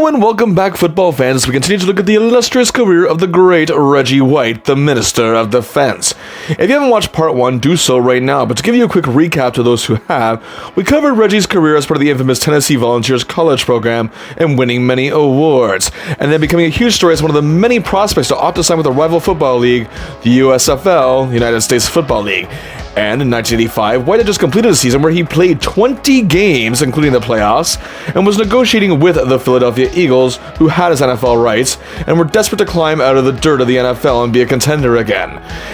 Hello and welcome back, football fans. We continue to look at the illustrious career of the great Reggie White, the Minister of Defense. If you haven't watched part 1, do so right now, but to give you a quick recap to those who have, we covered Reggie's career as part of the infamous Tennessee Volunteers college program and winning many awards, and then becoming a huge story as one of the many prospects to opt to sign with a rival football league, the USFL, United States Football League. And in 1985, White had just completed a season where he played 20 games, including the playoffs, and was negotiating with the Philadelphia Eagles, who had his NFL rights, and were desperate to climb out of the dirt of the NFL and be a contender again.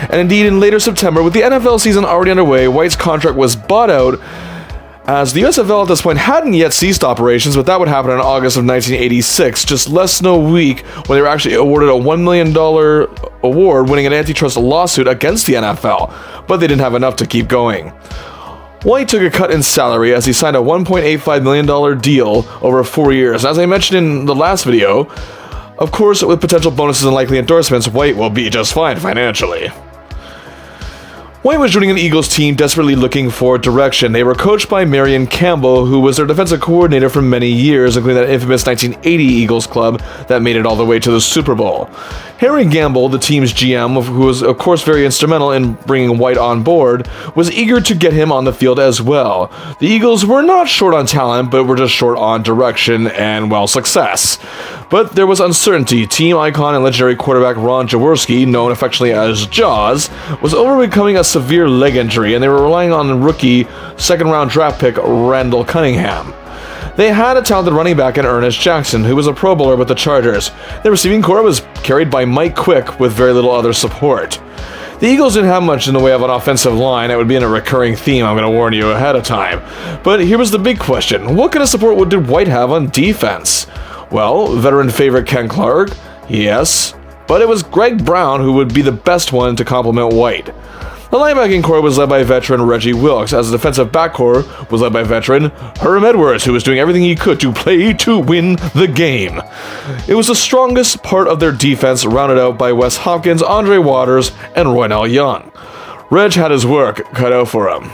And indeed, in later September, with the NFL season already underway, White's contract was bought out, as the USFL at this point hadn't yet ceased operations, but that would happen in August of 1986, just less than a week when they were actually awarded a $1 million award, winning an antitrust lawsuit against the NFL, but they didn't have enough to keep going. White took a cut in salary as he signed a $1.85 million deal over 4 years. As I mentioned in the last video, of course, with potential bonuses and likely endorsements, White will be just fine financially. White was joining an Eagles team desperately looking for direction. They were coached by Marion Campbell, who was their defensive coordinator for many years, including that infamous 1980 Eagles club that made it all the way to the Super Bowl. Harry Gamble, the team's GM, who was of course very instrumental in bringing White on board, was eager to get him on the field as well. The Eagles were not short on talent, but were just short on direction and, well, success. But there was uncertainty. Team icon and legendary quarterback Ron Jaworski, known affectionately as Jaws, was overcoming a severe leg injury, and they were relying on rookie second-round draft pick Randall Cunningham. They had a talented running back in Ernest Jackson, who was a Pro Bowler with the Chargers. The receiving corps was carried by Mike Quick with very little other support. The Eagles didn't have much in the way of an offensive line. It would be in a recurring theme, I'm going to warn you ahead of time. But here was the big question. What kind of support did White have on defense? Well, veteran favorite Ken Clark? Yes. But it was Greg Brown who would be the best one to complement White. The linebacking core was led by veteran Reggie Wilkes, as the defensive back core was led by veteran Herm Edwards, who was doing everything he could to play to win the game. It was the strongest part of their defense, rounded out by Wes Hopkins, Andre Waters, and Roynell Young. Reg had his work cut out for him.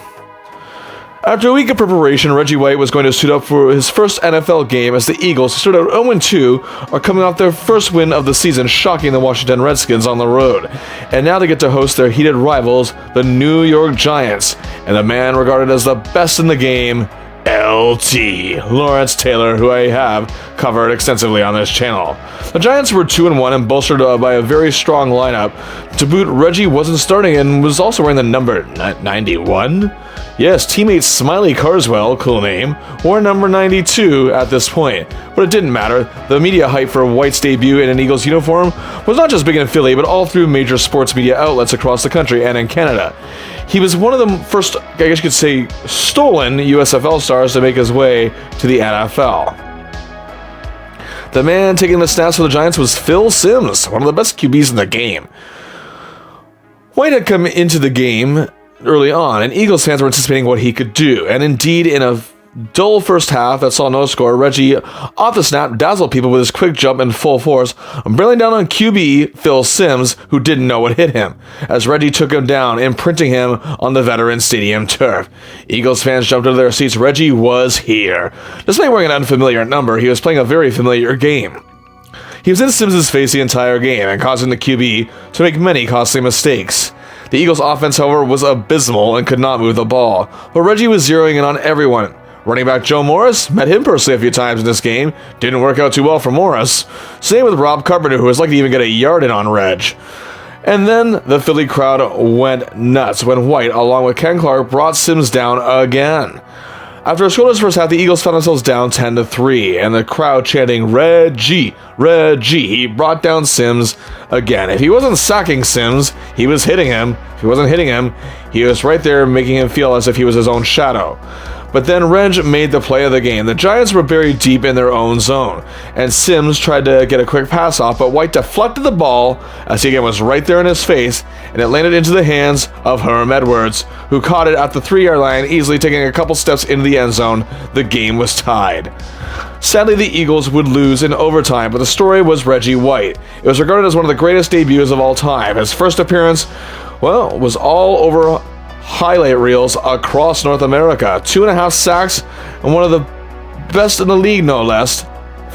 After a week of preparation, Reggie White was going to suit up for his first NFL game as the Eagles, who started out 0-2, are coming off their first win of the season, shocking the Washington Redskins on the road. And now they get to host their heated rivals, the New York Giants, and the man regarded as the best in the game, LT, Lawrence Taylor, who I have covered extensively on this channel. The Giants were 2-1 and bolstered by a very strong lineup. To boot, Reggie wasn't starting and was also wearing the number 91? Yes, teammate Smiley Carswell, cool name, wore number 92 at this point. But it didn't matter. The media hype for White's debut in an Eagles uniform was not just big in Philly, but all through major sports media outlets across the country and in Canada. He was one of the first, I guess you could say, stolen USFL stars to make his way to the NFL. The man taking the snaps for the Giants was Phil Simms, one of the best QBs in the game. White had come into the game early on, and Eagles fans were anticipating what he could do. And indeed, in a dull first half that saw no score, Reggie, off the snap, dazzled people with his quick jump and full force, barreling down on QB Phil Simms, who didn't know what hit him, as Reggie took him down, imprinting him on the veteran stadium turf. Eagles fans jumped out of their seats. Reggie was here. Despite wearing an unfamiliar number, he was playing a very familiar game. He was in Simms' face the entire game and causing the QB to make many costly mistakes. The Eagles' offense, however, was abysmal and could not move the ball, but Reggie was zeroing in on everyone. Running back Joe Morris, met him personally a few times in this game, didn't work out too well for Morris. Same with Rob Carpenter, who was lucky to even get a yard in on Reg. And then the Philly crowd went nuts when White, along with Ken Clark, brought Simms down again. After a scoreless first half, the Eagles found themselves down 10-3, and the crowd chanting, "Reggie, Reggie." He brought down Simms again. If he wasn't sacking Simms, he was hitting him. If he wasn't hitting him, he was right there making him feel as if he was his own shadow. But then Reg made the play of the game. The Giants were buried deep in their own zone, and Simms tried to get a quick pass off, but White deflected the ball as he again was right there in his face, and it landed into the hands of Herm Edwards, who caught it at the 3-yard line, easily taking a couple steps into the end zone. The game was tied. Sadly, the Eagles would lose in overtime, but the story was Reggie White. It was regarded as one of the greatest debuts of all time. His first appearance, well, was all over highlight reels across North America. 2.5 sacks and one of the best in the league, no less.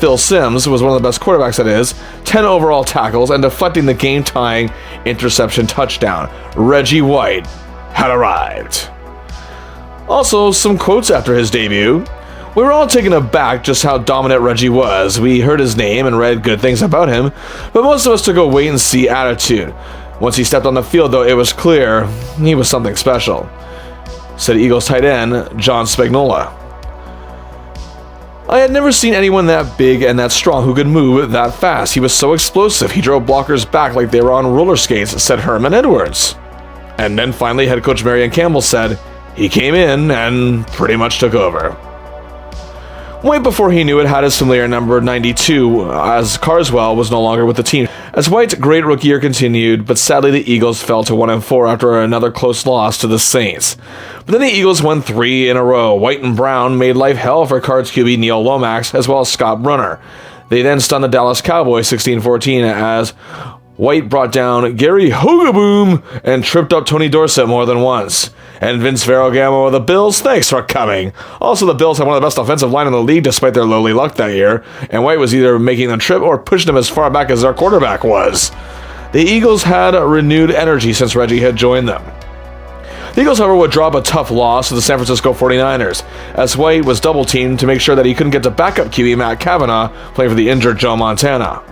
Phil Simms was one of the best quarterbacks that is, 10 overall tackles, and deflecting the game-tying interception touchdown. Reggie White had arrived. Also, some quotes after his debut. We were all taken aback just how dominant Reggie was. We heard his name and read good things about him, but most of us took a wait-and-see attitude. Once he stepped on the field, though, it was clear he was something special, said Eagles tight end John Spagnuolo. I had never seen anyone that big and that strong who could move that fast. He was so explosive, he drove blockers back like they were on roller skates, said Herman Edwards. And then finally, head coach Marion Campbell said he came in and pretty much took over. Way before he knew it, had his familiar number 92, as Carswell was no longer with the team. As White's great rookie year continued, but sadly the Eagles fell to 1-4 after another close loss to the Saints. But then the Eagles won 3 in a row. White and Brown made life hell for Cards QB Neil Lomax, as well as Scott Brunner. They then stunned the Dallas Cowboys 16-14 as White brought down Gary Hogaboom and tripped up Tony Dorsett more than once. And Vince Ferragamo of the Bills, thanks for coming. Also, the Bills had one of the best offensive line in the league despite their lowly luck that year, and White was either making them trip or pushing them as far back as their quarterback was. The Eagles had renewed energy since Reggie had joined them. The Eagles, however, would drop a tough loss to the San Francisco 49ers, as White was double-teamed to make sure that he couldn't get to backup QB Matt Cavanaugh playing for the injured Joe Montana.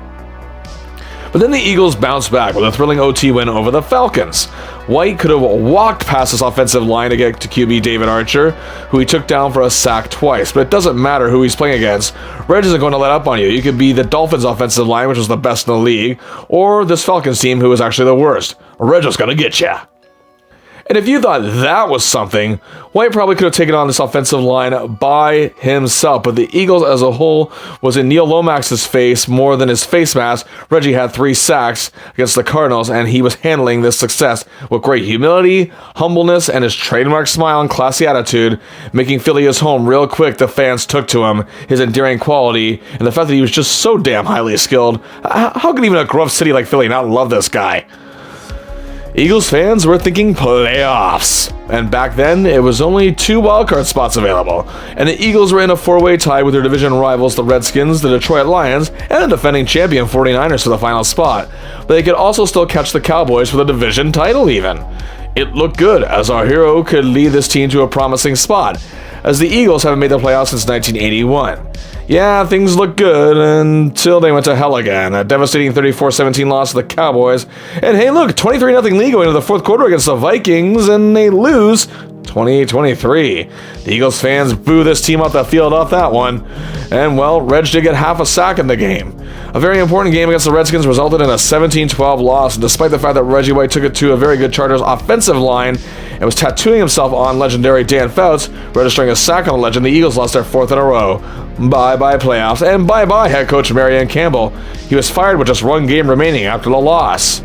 But then the Eagles bounced back with a thrilling OT win over the Falcons. White could have walked past this offensive line to get to QB David Archer, who he took down for a sack twice. But it doesn't matter who he's playing against. Reg isn't going to let up on you. You could be the Dolphins offensive line, which was the best in the league, or this Falcons team, who was actually the worst. Reg is going to get you. And if you thought that was something, White probably could have taken on this offensive line by himself, but the Eagles as a whole was in Neil Lomax's face more than his face mask. Reggie had 3 sacks against the Cardinals, and he was handling this success with great humility, humbleness, and his trademark smile and classy attitude, making Philly his home real quick. The fans took to him, his endearing quality, and the fact that he was just so damn highly skilled. How could even a gruff city like Philly not love this guy? Eagles fans were thinking playoffs, and back then it was only 2 wildcard spots available, and the Eagles were in a 4-way tie with their division rivals the Redskins, the Detroit Lions, and the defending champion 49ers for the final spot, but they could also still catch the Cowboys for the division title even. It looked good, as our hero could lead this team to a promising spot, as the Eagles haven't made the playoffs since 1981. Yeah, things looked good until they went to hell again. A devastating 34-17 loss to the Cowboys. And hey, look, 23-0 lead going into the fourth quarter against the Vikings, and they lose 28-23. The Eagles fans boo this team off the field off that one. And, well, Reg did get half a sack in the game. A very important game against the Redskins resulted in a 17-12 loss, and despite the fact that Reggie White took it to a very good Chargers offensive line and was tattooing himself on legendary Dan Fouts, registering a sack on the legend, the Eagles lost their 4th in a row. Bye-bye playoffs, and bye-bye head coach Marion Campbell. He was fired with just 1 game remaining after the loss.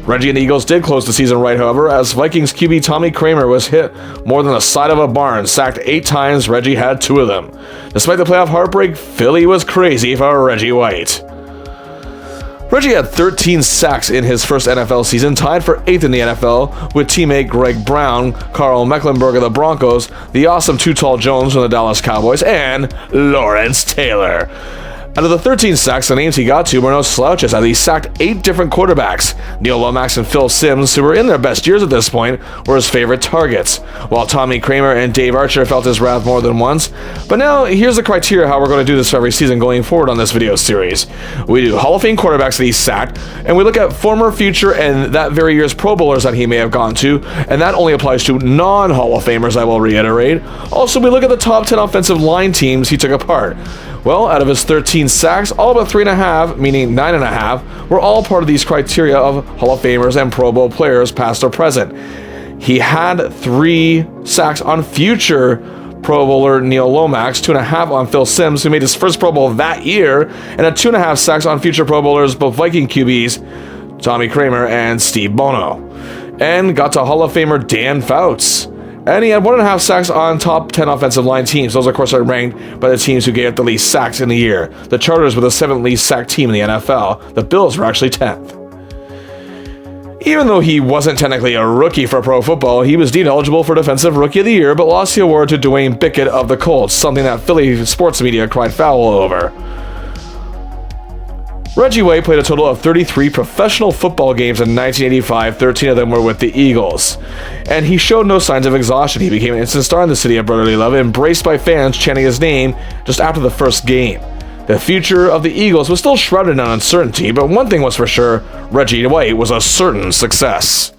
Reggie and the Eagles did close the season right, however, as Vikings QB Tommy Kramer was hit more than the side of a barn, sacked 8 times. Reggie had 2 of them. Despite the playoff heartbreak, Philly was crazy for Reggie White. Reggie had 13 sacks in his first NFL season, tied for 8th in the NFL with teammate Greg Brown, Carl Mecklenburg of the Broncos, the awesome Too Tall Jones from the Dallas Cowboys, and Lawrence Taylor. Out of the 13 sacks, the names he got to were no slouches, as he sacked 8 different quarterbacks. Neil Lomax and Phil Simms, who were in their best years at this point, were his favorite targets, while Tommy Kramer and Dave Archer felt his wrath more than once. But now, here's the criteria how we're going to do this for every season going forward on this video series. We do Hall of Fame quarterbacks that he sacked, and we look at former, future, and that very year's Pro Bowlers that he may have gone to, and that only applies to non-Hall of Famers, I will reiterate. Also, we look at the top 10 offensive line teams he took apart. Well, out of his 13 sacks, all but 3.5, meaning 9.5, were all part of these criteria of Hall of Famers and Pro Bowl players, past or present. He had 3 sacks on future Pro Bowler Neil Lomax, 2.5 on Phil Simms, who made his first Pro Bowl that year, and had 2.5 sacks on future Pro Bowlers, both Viking QBs, Tommy Kramer and Steve Bono. And got to Hall of Famer Dan Fouts. And he had 1.5 sacks on top 10 offensive line teams. Those, of course, are ranked by the teams who gave up the least sacks in the year. The Chargers were the 7th least sacked team in the NFL. The Bills were actually 10th. Even though he wasn't technically a rookie for pro football, he was deemed eligible for Defensive Rookie of the Year, but lost the award to Dwayne Bickett of the Colts, something that Philly sports media cried foul over. Reggie White played a total of 33 professional football games in 1985, 13 of them were with the Eagles. And he showed no signs of exhaustion. He became an instant star in the city of brotherly love, embraced by fans chanting his name just after the first game. The future of the Eagles was still shrouded in uncertainty, but one thing was for sure, Reggie White was a certain success.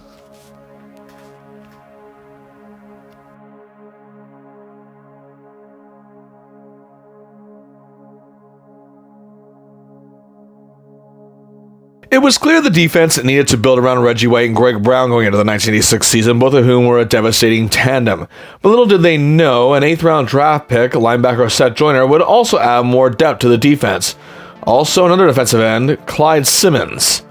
It was clear the defense needed to build around Reggie White and Greg Brown going into the 1986 season, both of whom were a devastating tandem. But little did they know, an 8th-round draft pick, linebacker Seth Joyner, would also add more depth to the defense. Also, another defensive end, Clyde Simmons.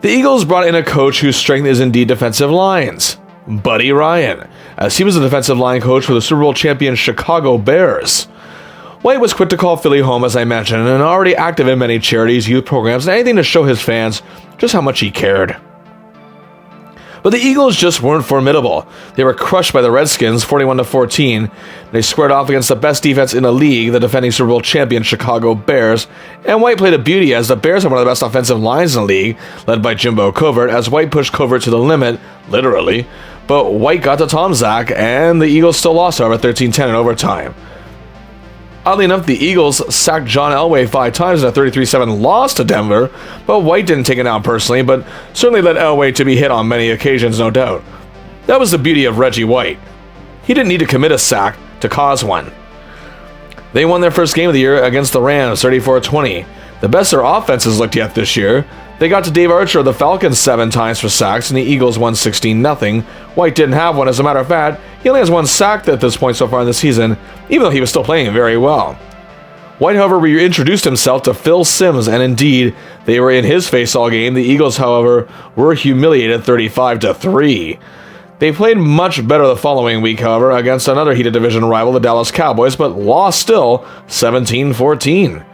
The Eagles brought in a coach whose strength is indeed defensive lines, Buddy Ryan, as he was the defensive line coach for the Super Bowl champion Chicago Bears. White was quick to call Philly home, as I mentioned, and already active in many charities, youth programs, and anything to show his fans just how much he cared. But the Eagles just weren't formidable. They were crushed by the Redskins, 41-14. They squared off against the best defense in the league, the defending Super Bowl champion Chicago Bears, and White played a beauty as the Bears had one of the best offensive lines in the league, led by Jimbo Covert, as White pushed Covert to the limit, literally. But White got to Tom Zach, and the Eagles still lost, however, 13-10 in overtime. Oddly enough, the Eagles sacked John Elway 5 times in a 33-7 loss to Denver, but White didn't take it down personally, but certainly led Elway to be hit on many occasions, no doubt. That was the beauty of Reggie White. He didn't need to commit a sack to cause one. They won their first game of the year against the Rams, 34-20. The best their offenses looked yet this year. They got to Dave Archer of the Falcons 7 times for sacks, and the Eagles won 16-0. White didn't have one, as a matter of fact. He only has 1 sack at this point so far in the season, even though he was still playing very well. White, however, reintroduced himself to Phil Simms, and indeed, they were in his face all game. The Eagles, however, were humiliated 35-3. They played much better the following week, however, against another heated division rival, the Dallas Cowboys, but lost still 17-14.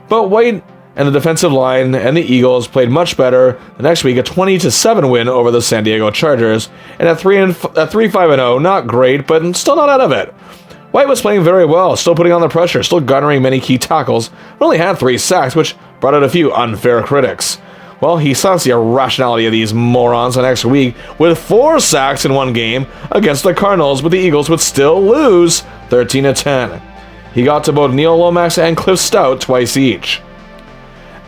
But White and the defensive line and the Eagles played much better the next week, a 20-7 win over the San Diego Chargers, and a 3-5-0, not great, but still not out of it. White was playing very well, still putting on the pressure, still garnering many key tackles, but only had 3 sacks, which brought out a few unfair critics. Well, he saw the irrationality of these morons the next week with 4 sacks in one game against the Cardinals, but the Eagles would still lose 13-10. He got to both Neil Lomax and Cliff Stout twice each.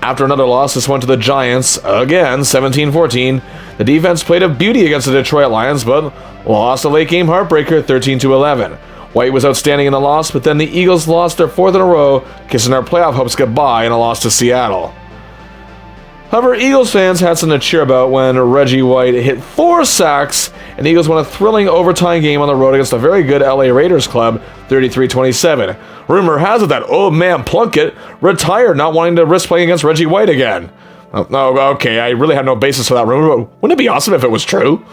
After another loss, this went to the Giants, again, 17-14. The defense played a beauty against the Detroit Lions, but lost a late-game heartbreaker, 13-11. White was outstanding in the loss, but then the Eagles lost their 4th in a row, kissing their playoff hopes goodbye in a loss to Seattle. However, Eagles fans had something to cheer about when Reggie White hit 4 sacks, and the Eagles won a thrilling overtime game on the road against a very good LA Raiders club, 33-27. Rumor has it that old man Plunkett retired, not wanting to risk playing against Reggie White again. Oh, okay, I really have no basis for that rumor, but wouldn't it be awesome if it was true?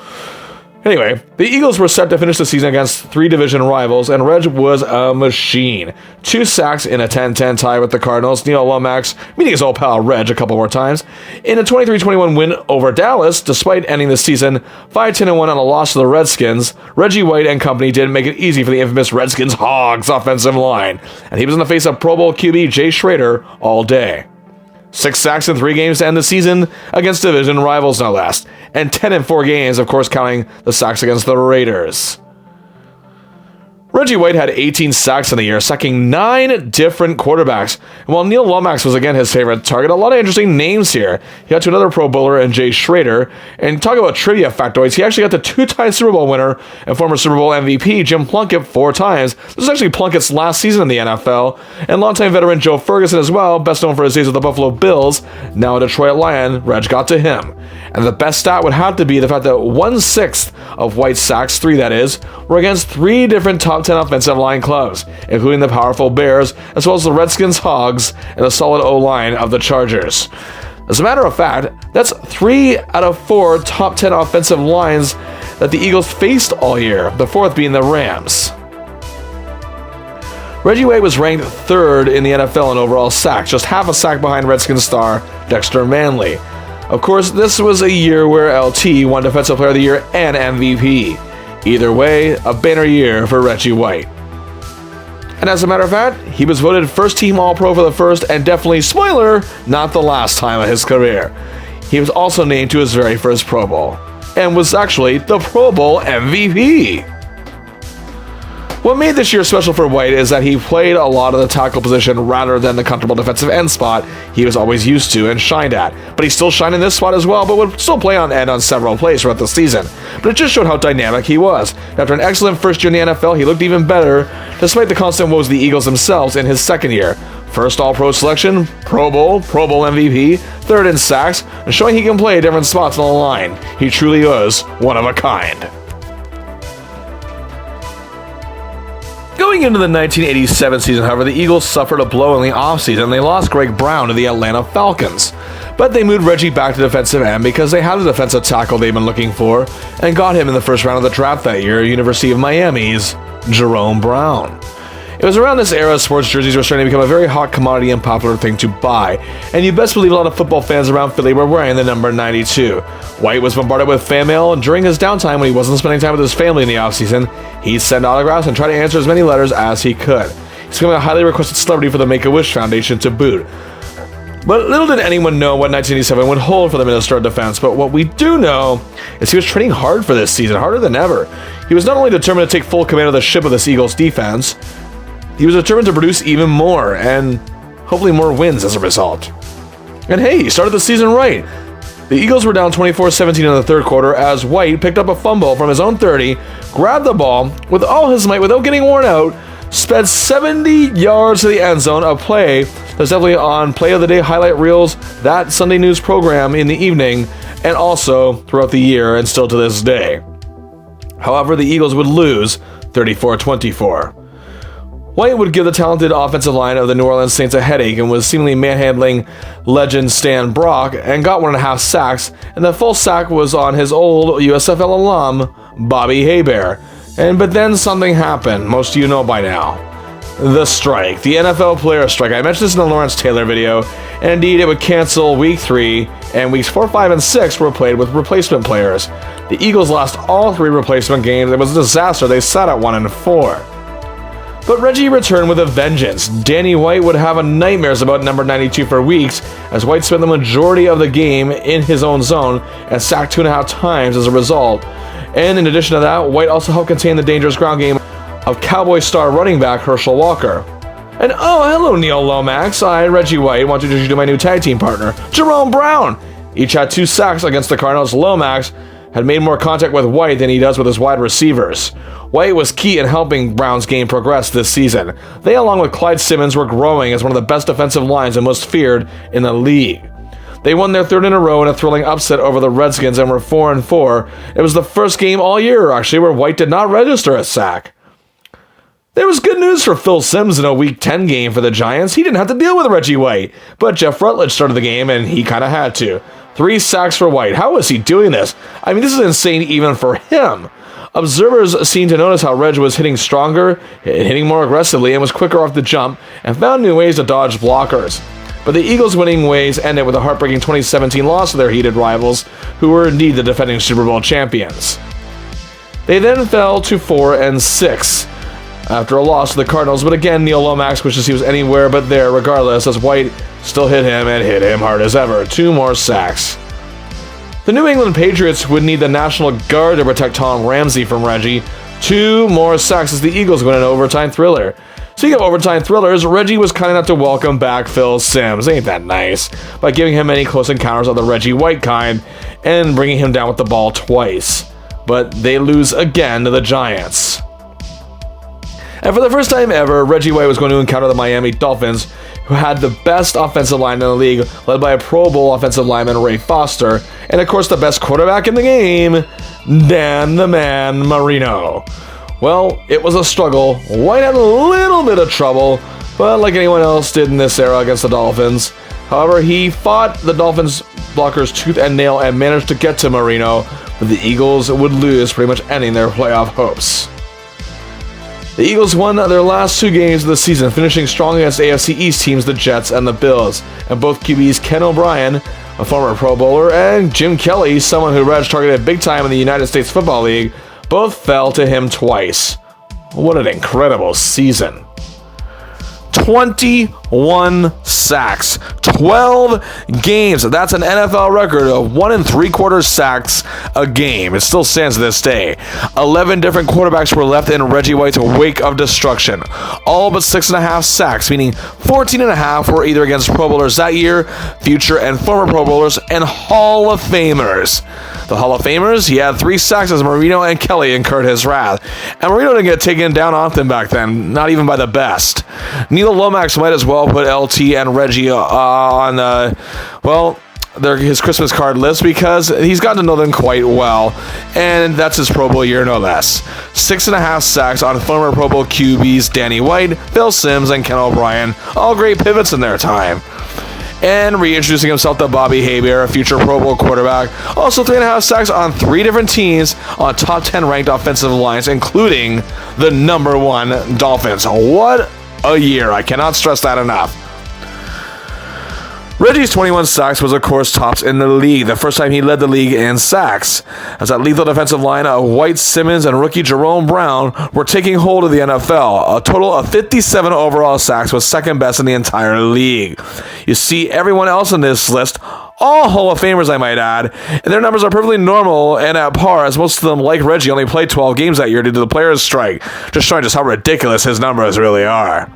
Anyway, the Eagles were set to finish the season against 3 division rivals, and Reg was a machine. 2 sacks in a 10-10 tie with the Cardinals. Neil Lomax meeting his old pal Reg a couple more times. In a 23-21 win over Dallas, despite ending the season 5-10-1 on a loss to the Redskins, Reggie White and company didn't make it easy for the infamous Redskins Hogs offensive line, and he was in the face of Pro Bowl QB Jay Schrader all day. 6 sacks in 3 games to end the season against division rivals, no less. And 10 in 4 games, of course, counting the sacks against the Raiders. Reggie White had 18 sacks in the year, sacking 9 different quarterbacks. And while Neil Lomax was again his favorite target, a lot of interesting names here. He got to another Pro Bowler in Jay Schrader. And talk about trivia factoids, he actually got the 2-time Super Bowl winner and former Super Bowl MVP Jim Plunkett 4 times. This was actually Plunkett's last season in the NFL. And longtime veteran Joe Ferguson as well, best known for his days with the Buffalo Bills, now a Detroit Lion. Reg got to him. And the best stat would have to be the fact that 1/6 of White's sacks, 3 that is, were against 3 different top 10 offensive line clubs, including the powerful Bears, as well as the Redskins Hogs and the solid O-line of the Chargers. As a matter of fact, that's 3 out of 4 top 10 offensive lines that the Eagles faced all year, the 4th being the Rams. Reggie White was ranked 3rd in the NFL in overall sacks, just half a sack behind Redskins star Dexter Manley. Of course, this was a year where LT won Defensive Player of the Year and MVP. Either way, a banner year for Reggie White. And as a matter of fact, he was voted first team All-Pro for the first and definitely, spoiler, not the last time of his career. He was also named to his very first Pro Bowl, and was actually the Pro Bowl MVP. What made this year special for White is that he played a lot of the tackle position rather than the comfortable defensive end spot he was always used to and shined at. But he still shined in this spot as well, but would still play on end on several plays throughout the season. But it just showed how dynamic he was. After an excellent first year in the NFL, he looked even better, despite the constant woes of the Eagles themselves in his second year. First All-Pro selection, Pro Bowl MVP, third in sacks, and showing he can play different spots on the line. He truly was one of a kind. Going into the 1987 season, however, the Eagles suffered a blow in the offseason. They lost Greg Brown to the Atlanta Falcons. But they moved Reggie back to defensive end because they had a defensive tackle they've been looking for and got him in the first round of the draft that year, University of Miami's Jerome Brown. It was around this era sports jerseys were starting to become a very hot commodity and popular thing to buy, and you best believe a lot of football fans around Philly were wearing the number 92. White was bombarded with fan mail, and during his downtime when he wasn't spending time with his family in the offseason, he'd send autographs and try to answer as many letters as he could. He's becoming a highly requested celebrity for the Make-A-Wish Foundation to boot. But little did anyone know what 1987 would hold for the Minister of Defense, but what we do know is he was training hard for this season, harder than ever. He was not only determined to take full command of the ship of this Eagles defense, he was determined to produce even more, and hopefully more wins as a result. And hey, he started the season right. The Eagles were down 24-17 in the third quarter as White picked up a fumble from his own 30, grabbed the ball with all his might without getting worn out, sped 70 yards to the end zone, a play that's definitely on Play of the Day highlight reels, that Sunday news program in the evening, and also throughout the year and still to this day. However, the Eagles would lose 34-24. White would give the talented offensive line of the New Orleans Saints a headache and was seemingly manhandling legend Stan Brock and got 1.5 sacks, and the full sack was on his old USFL alum, Bobby Hebert. But then something happened, most of you know by now. The strike, the NFL player strike. I mentioned this in the Lawrence Taylor video, and indeed it would cancel week 3, and weeks 4, 5, and 6 were played with replacement players. The Eagles lost all 3 replacement games. It was a disaster. They sat at 1-4. But Reggie returned with a vengeance. Danny White would have nightmares about number 92 for weeks, as White spent the majority of the game in his own zone and sacked 2.5 times as a result. And in addition to that, White also helped contain the dangerous ground game of Cowboy star running back Herschel Walker. And oh, hello Neil Lomax, I, Reggie White, want to introduce you to my new tag team partner, Jerome Brown. Each had 2 sacks against the Cardinals. Lomax had made more contact with White than he does with his wide receivers. White was key in helping Brown's game progress this season. They, along with Clyde Simmons, were growing as one of the best defensive lines and most feared in the league. They won their 3rd in a row in a thrilling upset over the Redskins and were 4-4. It was the first game all year, actually, where White did not register a sack. There was good news for Phil Simms in a Week 10 game for the Giants. He didn't have to deal with Reggie White, but Jeff Rutledge started the game, and he kind of had to. 3 sacks for White. How is he doing this? I mean, this is insane even for him. Observers seemed to notice how Reg was hitting stronger, hitting more aggressively, and was quicker off the jump, and found new ways to dodge blockers. But the Eagles' winning ways ended with a heartbreaking 2017 loss to their heated rivals, who were indeed the defending Super Bowl champions. They then fell to 4-6 after a loss to the Cardinals, but again, Neil Lomax wishes he was anywhere but there regardless, as White still hit him and hit him hard as ever. 2 more sacks. The New England Patriots would need the National Guard to protect Tom Ramsey from Reggie. 2 more sacks as the Eagles win an overtime thriller. Speaking of overtime thrillers, Reggie was kind enough to welcome back Phil Simms, ain't that nice, by giving him many close encounters of the Reggie White kind and bringing him down with the ball twice. But they lose again to the Giants. And for the first time ever, Reggie White was going to encounter the Miami Dolphins, who had the best offensive line in the league, led by a Pro Bowl offensive lineman, Ray Foster, and of course the best quarterback in the game, Dan the Man Marino. Well, it was a struggle. White had a little bit of trouble, but like anyone else did in this era against the Dolphins. However, he fought the Dolphins blockers tooth and nail and managed to get to Marino, but the Eagles would lose, pretty much ending their playoff hopes. The Eagles won their last 2 games of the season, finishing strong against AFC East teams the Jets and the Bills. And both QBs, Ken O'Brien, a former Pro Bowler, and Jim Kelly, someone who Reg targeted big time in the United States Football League, both fell to him twice. What an incredible season. 21 sacks. 12 games. That's an NFL record of 1 3/4 sacks a game. It still stands to this day. 11 different quarterbacks were left in Reggie White's wake of destruction. All but 6.5 sacks, meaning 14.5 were either against Pro Bowlers that year, future and former Pro Bowlers, and Hall of Famers. The Hall of Famers, he had 3 sacks as Marino and Kelly incurred his wrath. And Marino didn't get taken down often back then, not even by the best. Neil Lomax might as well put LT and Reggie on, his Christmas card list because he's gotten to know them quite well, and that's his Pro Bowl year, no less. 6.5 sacks on former Pro Bowl QBs Danny White, Phil Simms, and Ken O'Brien, all great pivots in their time. And reintroducing himself to Bobby Hebert, a future Pro Bowl quarterback. Also 3.5 sacks on 3 different teams on top 10 ranked offensive lines, including the #1 Dolphins. What a year. I cannot stress that enough. Reggie's 21 sacks was, of course, tops in the league. The first time he led the league in sacks. As that lethal defensive line of White, Simmons, and rookie Jerome Brown were taking hold of the NFL. A total of 57 overall sacks was second best in the entire league. You see everyone else on this list, all Hall of Famers, I might add, and their numbers are perfectly normal and at par, as most of them, like Reggie, only played 12 games that year due to the players' strike. Just showing just how ridiculous his numbers really are.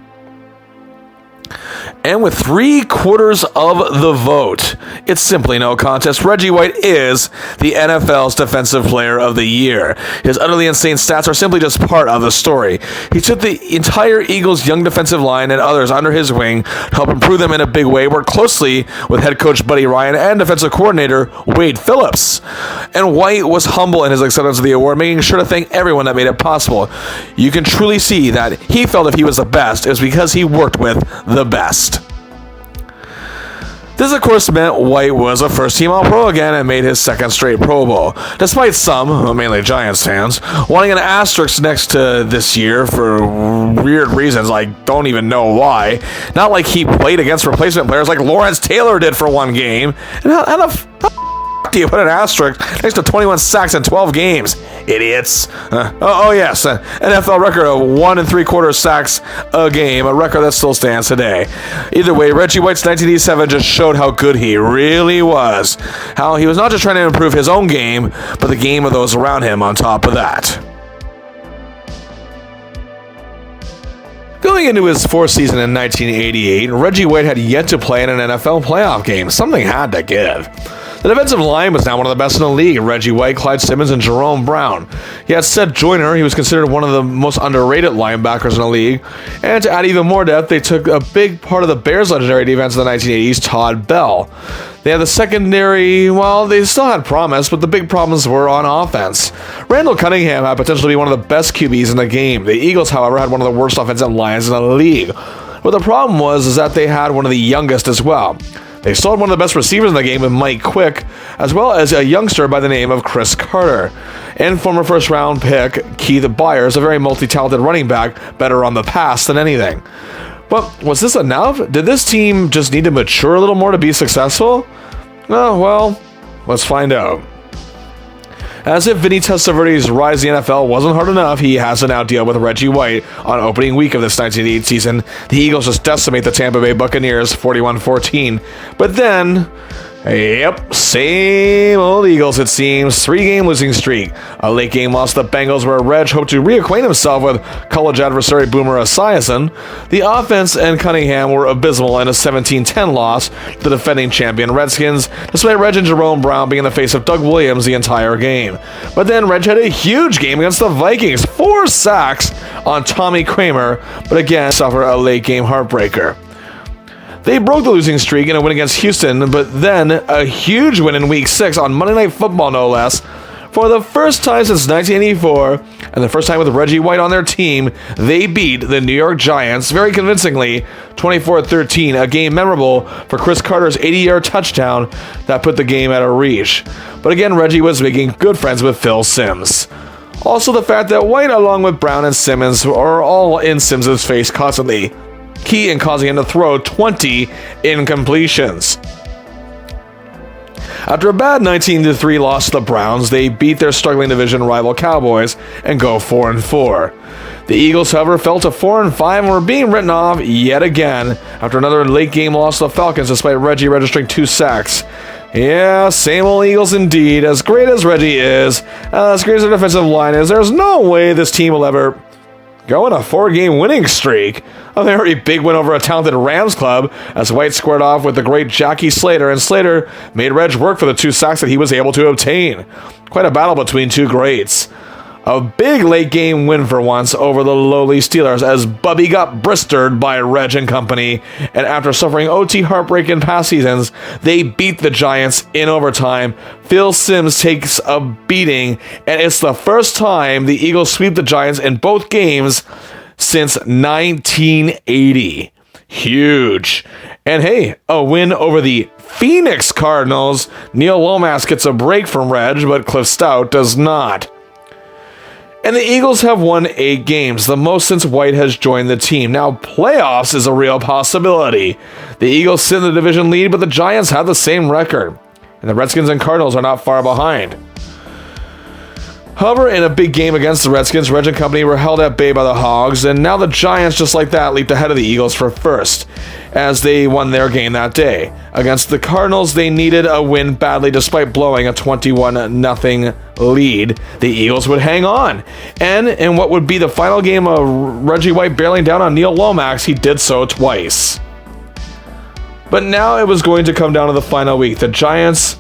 And with 3/4 of the vote, it's simply no contest. Reggie White is the NFL's Defensive Player of the Year. His utterly insane stats are simply just part of the story. He took the entire Eagles' young defensive line and others under his wing to help improve them in a big way, worked closely with head coach Buddy Ryan and defensive coordinator Wade Phillips. And White was humble in his acceptance of the award, making sure to thank everyone that made it possible. You can truly see that he felt if he was the best, it was because he worked with the best. This, of course, meant White was a first-team All-Pro again and made his second straight Pro Bowl, despite some, mainly Giants fans, wanting an asterisk next to this year for weird reasons. I don't even know why. Not like he played against replacement players like Lawrence Taylor did for one game. And how the f*** do you put an asterisk next to 21 sacks in 12 games? Idiots. Yes, an NFL record of 1 3/4 sacks a game, a record that still stands today. Either way, Reggie White's 1987 just showed how good he really was. How he was not just trying to improve his own game, but the game of those around him on top of that. Going into his 4th season in 1988, Reggie White had yet to play in an NFL playoff game. Something had to give. The defensive line was now one of the best in the league. Reggie White, Clyde Simmons, and Jerome Brown. He had Seth Joyner. He was considered one of the most underrated linebackers in the league. And to add even more depth, they took a big part of the Bears' legendary defense in the 1980s, Todd Bell. They had the secondary, well, they still had promise, but the big problems were on offense. Randall Cunningham had potential to be one of the best QBs in the game. The Eagles, however, had one of the worst offensive lines in the league. What the problem was that they had one of the youngest as well. They still had one of the best receivers in the game with Mike Quick, as well as a youngster by the name of Chris Carter, and former first-round pick Keith Byers, a very multi-talented running back, better on the pass than anything. But was this enough? Did this team just need to mature a little more to be successful? Oh, well, let's find out. As if Vinny Testaverde's rise in the NFL wasn't hard enough, he has to now deal with Reggie White on opening week of this 1988 season. The Eagles just decimate the Tampa Bay Buccaneers 41-14. But then, yep, same old Eagles it seems. 3-game losing streak. A late game loss to the Bengals where Reg hoped to reacquaint himself with college adversary Boomer Esiason. The offense and Cunningham were abysmal in a 17-10 loss to the defending champion Redskins, despite Reg and Jerome Brown being in the face of Doug Williams the entire game. But then Reg had a huge game against the Vikings. 4 sacks on Tommy Kramer, but again suffered a late game heartbreaker. They broke the losing streak in a win against Houston, but then a huge win in Week 6 on Monday Night Football, no less. For the first time since 1984, and the first time with Reggie White on their team, they beat the New York Giants very convincingly, 24-13, a game memorable for Chris Carter's 80-yard touchdown that put the game out of reach. But again, Reggie was making good friends with Phil Simms. Also, the fact that White, along with Brown and Simmons, are all in Simms' face constantly, key in causing him to throw 20 incompletions. After a bad 19-3 loss to the Browns, they beat their struggling division rival Cowboys and go 4-4. The Eagles, however, fell to 4-5 and were being written off yet again after another late-game loss to the Falcons despite Reggie registering 2 sacks. Yeah, same old Eagles indeed. As great as Reggie is, as great as their defensive line is, there's no way this team will ever go on a 4-game winning streak. A very big win over a talented Rams club as White squared off with the great Jackie Slater, and Slater made Reg work for the 2 sacks that he was able to obtain. Quite a battle between 2 greats. A big late-game win for once over the lowly Steelers as Bubby got blistered by Reg and company, and after suffering OT heartbreak in past seasons, they beat the Giants in overtime. Phil Simms takes a beating, and it's the first time the Eagles sweep the Giants in both games since 1980. Huge. And hey, a win over the Phoenix Cardinals. Neil Lomax gets a break from Reg, but Cliff Stout does not. And the Eagles have won 8 games, the most since White has joined the team. Now, playoffs is a real possibility. The Eagles sit in the division lead, but the Giants have the same record. And the Redskins and Cardinals are not far behind. However, in a big game against the Redskins, Reg and company were held at bay by the Hogs, and now the Giants, just like that, leaped ahead of the Eagles for first, as they won their game that day. Against the Cardinals, they needed a win badly despite blowing a 21-0 lead. The Eagles would hang on, and in what would be the final game of Reggie White barreling down on Neil Lomax, he did so twice. But now it was going to come down to the final week. The Giants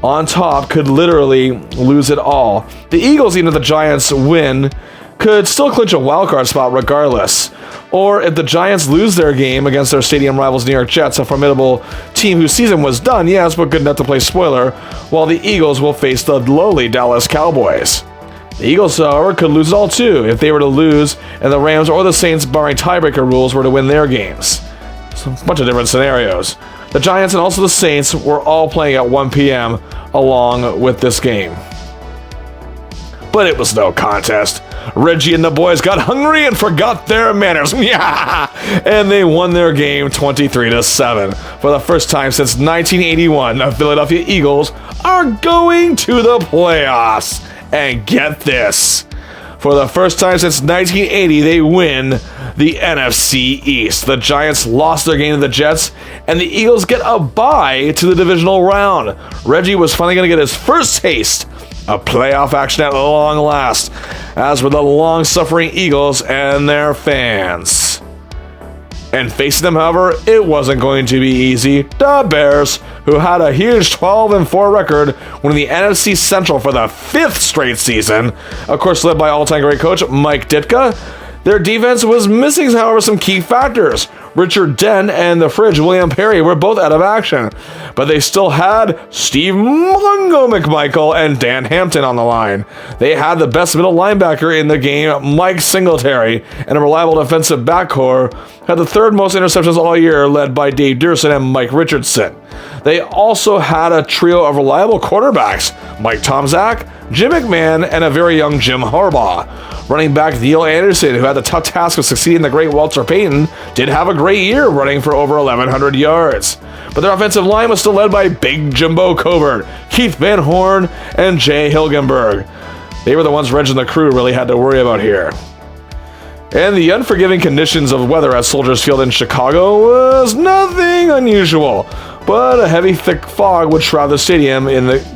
on top could literally lose it all. The Eagles, even if the Giants win, could still clinch a wildcard spot regardless. Or if the Giants lose their game against their stadium rivals New York Jets, a formidable team whose season was done, yes, but good enough to play spoiler, while the Eagles will face the lowly Dallas Cowboys. The Eagles, however, could lose it all too if they were to lose and the Rams or the Saints, barring tiebreaker rules, were to win their games. So a bunch of different scenarios. The Giants and also the Saints were all playing at 1 p.m. along with this game. But it was no contest. Reggie and the boys got hungry and forgot their manners. Yeah! And they won their game 23-7. For the first time since 1981, the Philadelphia Eagles are going to the playoffs. And get this. For the first time since 1980, they win the NFC East. The Giants lost their game to the Jets, and the Eagles get a bye to the divisional round. Reggie was finally going to get his first taste of playoff action at long last, as were the long-suffering Eagles and their fans. And facing them, however, it wasn't going to be easy. The Bears, who had a huge 12-4 record, winning the NFC Central for the 5th straight season, of course led by all-time great coach Mike Ditka. Their defense was missing, however, some key factors. Richard Dent and the Fridge William Perry were both out of action, but they still had Steve Mungo McMichael and Dan Hampton on the line. They had the best middle linebacker in the game, Mike Singletary, and a reliable defensive backcourt, had the 3rd most interceptions all year, led by Dave Dearson and Mike Richardson. They also had a trio of reliable quarterbacks, Mike Tomczak, Jim McMahon, and a very young Jim Harbaugh. Running back Neil Anderson, who had the tough task of succeeding the great Walter Payton, did have a great year running for over 1,100 yards. But their offensive line was still led by Big Jimbo Covert, Keith Van Horn, and Jay Hilgenberg. They were the ones Reg and the crew really had to worry about here. And the unforgiving conditions of weather at Soldiers Field in Chicago was nothing unusual, but a heavy, thick fog would shroud the stadium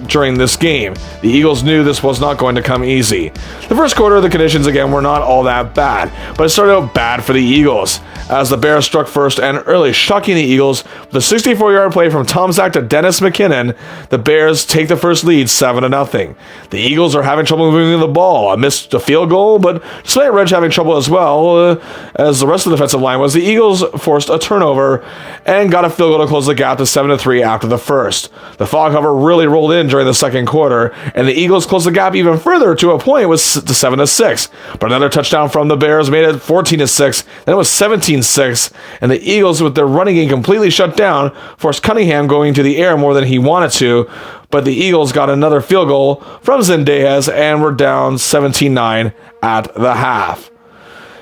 during this game. The Eagles knew this was not going to come easy. The first quarter, the conditions again were not all that bad, but it started out bad for the Eagles, as the Bears struck first and early, shocking the Eagles with a 64-yard play from Tomczak to Dennis McKinnon. The Bears take the first lead 7-0. The Eagles are having trouble moving the ball. Missed a field goal, but despite Reg having trouble as well, as the rest of the defensive line was, the Eagles forced a turnover and got a field goal to close the gap to 7-3 after the first. The fog, however, really rolled in during the second quarter, and the Eagles closed the gap even further to a point with 7-6. But another touchdown from the Bears made it 14-6. Then it was 17-6, and the Eagles, with their running game completely shut down, forced Cunningham going to the air more than he wanted to. But the Eagles got another field goal from Zendejas and were down 17-9 at the half.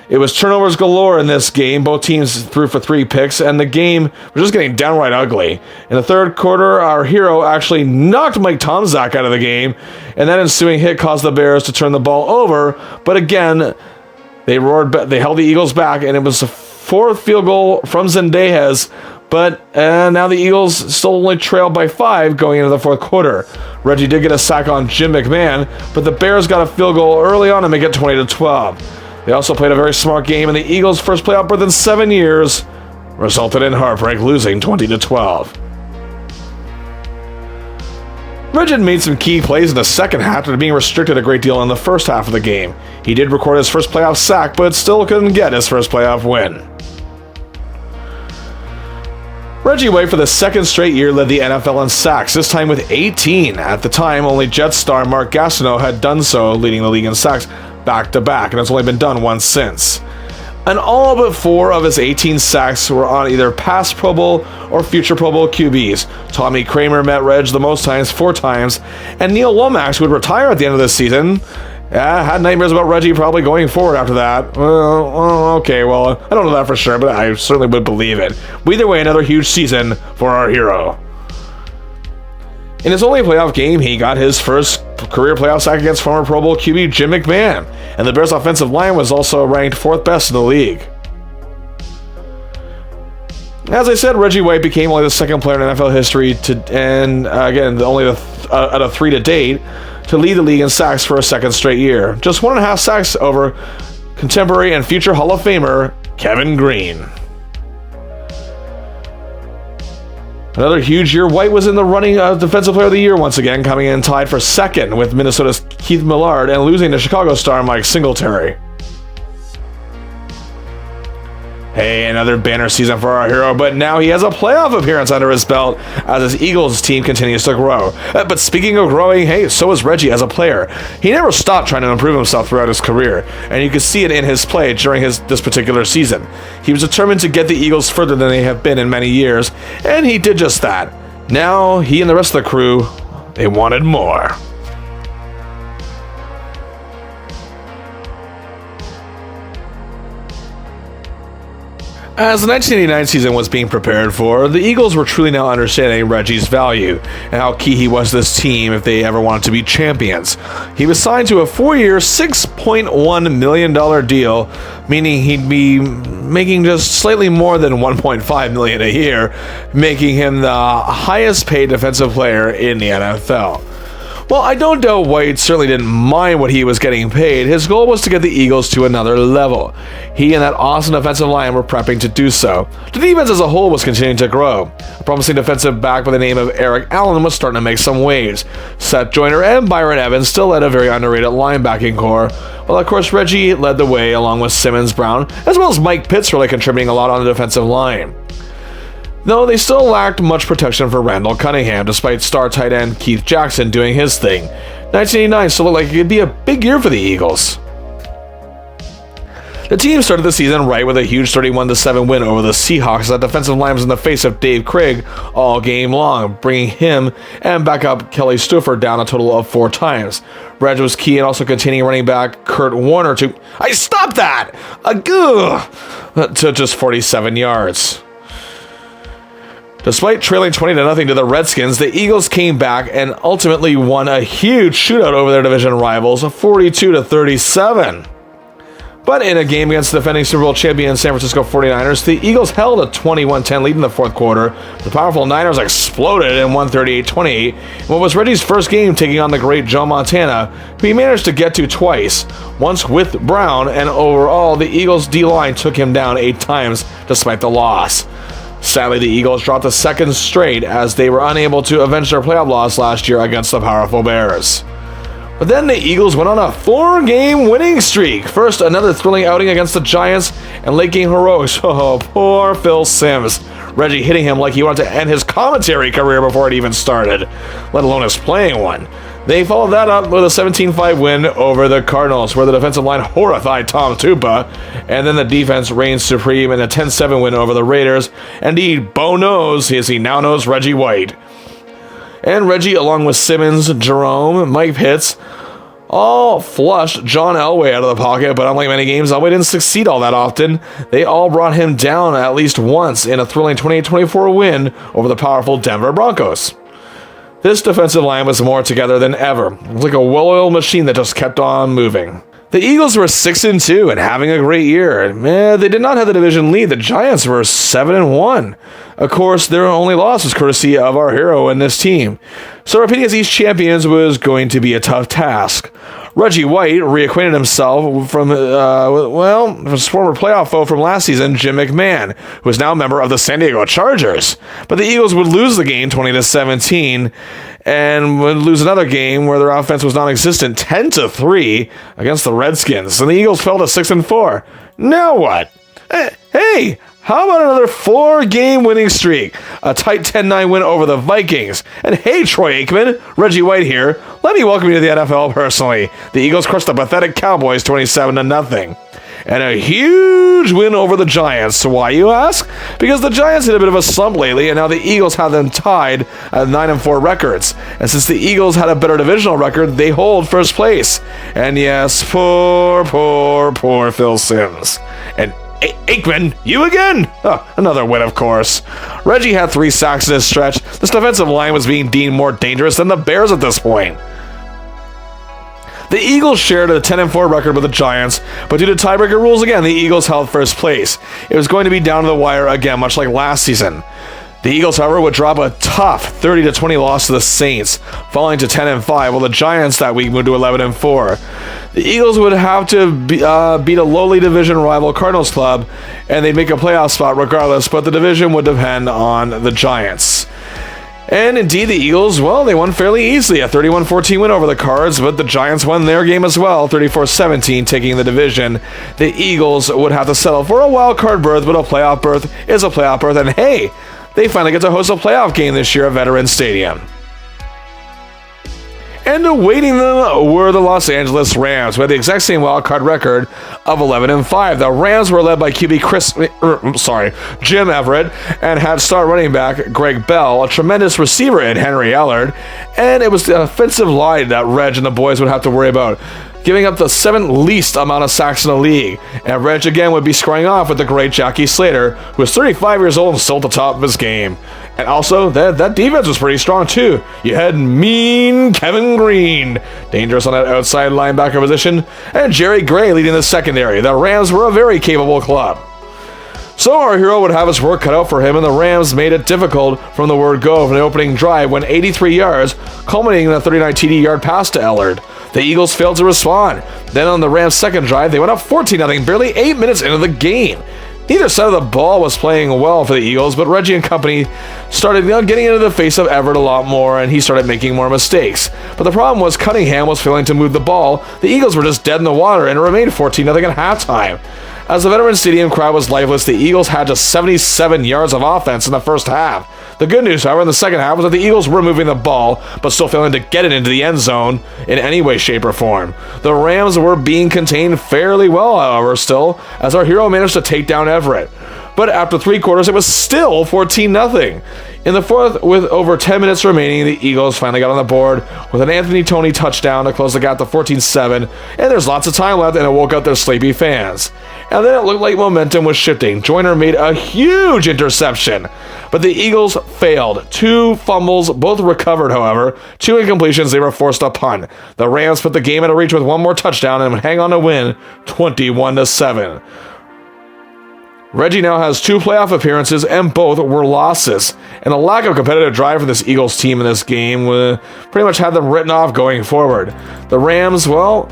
It was turnovers galore in this game. Both teams threw for 3 picks, and the game was just getting downright ugly. In the third quarter, our hero actually knocked Mike Tomczak out of the game, and that ensuing hit caused the Bears to turn the ball over. But again, they held the Eagles back, and it was a 4th field goal from Zendejas. But now the Eagles still only trailed by 5 going into the 4th quarter. Reggie did get a sack on Jim McMahon, but the Bears got a field goal early on to make it 20-12. They also played a very smart game, and the Eagles' first playoff berth in 7 years resulted in heartbreak, losing 20-12. Reggie made some key plays in the second half after being restricted a great deal in the first half of the game. He did record his first playoff sack, but still couldn't get his first playoff win. Reggie White, for the second straight year, led the NFL in sacks, this time with 18. At the time, only Jets star Mark Gastineau had done so, leading the league in sacks back-to-back, and it's only been done once since. And all but 4 of his 18 sacks were on either past Pro Bowl or future Pro Bowl QBs. Tommy Kramer met Reg the most times, 4 times, and Neil Lomax, who would retire at the end of this season, had nightmares about Reggie probably going forward after that. Okay, well, I don't know that for sure, but I certainly would believe it. But either way, another huge season for our hero. In his only playoff game, he got his first career playoff sack against former Pro Bowl QB Jim McMahon, and the Bears' offensive line was also ranked 4th best in the league. As I said, Reggie White became only the second player in NFL history out of 3 to date, to lead the league in sacks for a second straight year. Just 1.5 sacks over contemporary and future Hall of Famer Kevin Green. Another huge year, White was in the running of Defensive Player of the Year once again, coming in tied for second with Minnesota's Keith Millard and losing to Chicago star Mike Singletary. Hey, another banner season for our hero, but now he has a playoff appearance under his belt as his Eagles team continues to grow. But speaking of growing, hey, so is Reggie as a player. He never stopped trying to improve himself throughout his career, and you can see it in his play during this particular season. He was determined to get the Eagles further than they have been in many years, and he did just that. Now, he and the rest of the crew, they wanted more. As the 1989 season was being prepared for, the Eagles were truly now understanding Reggie's value and how key he was to this team if they ever wanted to be champions. He was signed to a 4-year, $6.1 million deal, meaning he'd be making just slightly more than $1.5 million a year, making him the highest paid defensive player in the NFL. Well, I don't doubt White certainly didn't mind what he was getting paid. His goal was to get the Eagles to another level. He and that awesome defensive line were prepping to do so. The defense as a whole was continuing to grow. A promising defensive back by the name of Eric Allen was starting to make some waves. Seth Joyner and Byron Evans still led a very underrated linebacking core. Well, of course, Reggie led the way along with Simmons Brown, as well as Mike Pitts really contributing a lot on the defensive line. Though they still lacked much protection for Randall Cunningham, despite star tight end Keith Jackson doing his thing. 1989 still looked like it could be a big year for the Eagles. The team started the season right with a huge 31-7 win over the Seahawks. That defensive line was in the face of Dave Krieg all game long, bringing him and backup Kelly Stouffer down a total of 4 times. Reg was key in also containing running back Kurt Warner to just 47 yards. Despite trailing 20-0 to the Redskins, the Eagles came back and ultimately won a huge shootout over their division rivals, 42-37. But in a game against the defending Super Bowl champion San Francisco 49ers, the Eagles held a 21-10 lead in the 4th quarter. The powerful Niners exploded and won 38-28 in what was Reggie's first game taking on the great Joe Montana, who he managed to get to twice, once with Brown, and overall the Eagles D-line took him down 8 times despite the loss. Sadly, the Eagles dropped a second straight as they were unable to avenge their playoff loss last year against the powerful Bears. But then the Eagles went on a 4-game winning streak. First, another thrilling outing against the Giants and late-game heroics. Oh, poor Phil Simms. Reggie hitting him like he wanted to end his commentary career before it even started, let alone his playing one. They followed that up with a 17-5 win over the Cardinals, where the defensive line horrified Tom Tupa, and then the defense reigned supreme in a 10-7 win over the Raiders. Indeed, Bo knows as he now knows Reggie White. And Reggie, along with Simmons, Jerome, Mike Pitts, all flushed John Elway out of the pocket, but unlike many games, Elway didn't succeed all that often. They all brought him down at least once in a thrilling 28-24 win over the powerful Denver Broncos. This defensive line was more together than ever. It was like a well-oiled machine that just kept on moving. The Eagles were 6-2 and having a great year. They did not have the division lead. The Giants were 7-1. Of course, their only loss was courtesy of our hero in this team. So repeating as East champions was going to be a tough task. Reggie White reacquainted himself from his former playoff foe from last season, Jim McMahon, who is now a member of the San Diego Chargers. But the Eagles would lose the game 20-17 and would lose another game where their offense was non-existent 10-3 against the Redskins. And the Eagles fell to 6-4. Now what? Hey, how about another 4-game winning streak? A tight 10-9 win over the Vikings. And hey, Troy Aikman, Reggie White here. Let me welcome you to the NFL personally. The Eagles crushed the pathetic Cowboys 27-0. And a huge win over the Giants. Why, you ask? Because the Giants hit a bit of a slump lately, and now the Eagles have them tied at 9-4 records. And since the Eagles had a better divisional record, they hold first place. And yes, poor Phil Simms. And Aikman, you again? Oh, another win, of course. Reggie had 3 sacks in this stretch. This defensive line was being deemed more dangerous than the Bears at this point. The Eagles shared a 10-4 record with the Giants, but due to tiebreaker rules again, the Eagles held first place. It was going to be down to the wire again, much like last season. The Eagles, however, would drop a tough 30-20 loss to the Saints, falling to 10-5, while the Giants that week moved to 11-4. The Eagles would have to beat a lowly division rival Cardinals club, and they'd make a playoff spot regardless, but the division would depend on the Giants. And indeed, the Eagles, well, they won fairly easily, a 31-14 win over the Cards, but the Giants won their game as well, 34-17, taking the division. The Eagles would have to settle for a wild card berth, but a playoff berth is a playoff berth, and hey, they finally get to host a playoff game this year at Veterans Stadium. And awaiting them were the Los Angeles Rams, who had the exact same wildcard record of 11-5. The Rams were led by QB Jim Everett, and had star running back Greg Bell, a tremendous receiver in Henry Ellard, and it was the offensive line that Reg and the boys would have to worry about, giving up the 7th least amount of sacks in the league. And Reg again would be scoring off with the great Jackie Slater, who was 35 years old and still at the top of his game. And also, that defense was pretty strong too. You had mean Kevin Green, dangerous on that outside linebacker position, and Jerry Gray leading the secondary. The Rams were a very capable club. So our hero would have his work cut out for him, and the Rams made it difficult from the word go from the opening drive, when 83 yards, culminating in a 39 TD yard pass to Ellard. The Eagles failed to respond. Then on the Rams' second drive, they went up 14-0, barely 8 minutes into the game. Neither side of the ball was playing well for the Eagles, but Reggie and company started getting into the face of Everett a lot more, and he started making more mistakes. But the problem was Cunningham was failing to move the ball. The Eagles were just dead in the water, and it remained 14-0 at halftime. As the Veterans Stadium crowd was lifeless, the Eagles had just 77 yards of offense in the first half. The good news, however, in the second half was that the Eagles were moving the ball, but still failing to get it into the end zone in any way, shape, or form. The Rams were being contained fairly well, however, still, as our hero managed to take down Everett. But after 3 quarters, it was still 14-0. In the fourth, with over 10 minutes remaining, the Eagles finally got on the board with an Anthony Toney touchdown to close the gap to 14-7, and there's lots of time left, and it woke up their sleepy fans. And then it looked like momentum was shifting. Joyner made a huge interception, but the Eagles failed. 2 fumbles, both recovered, however. 2 incompletions, they were forced to punt. The Rams put the game out of reach with 1 more touchdown and would hang on to win 21-7. Reggie now has 2 playoff appearances, and both were losses. And the lack of competitive drive for this Eagles team in this game pretty much had them written off going forward. The Rams, well,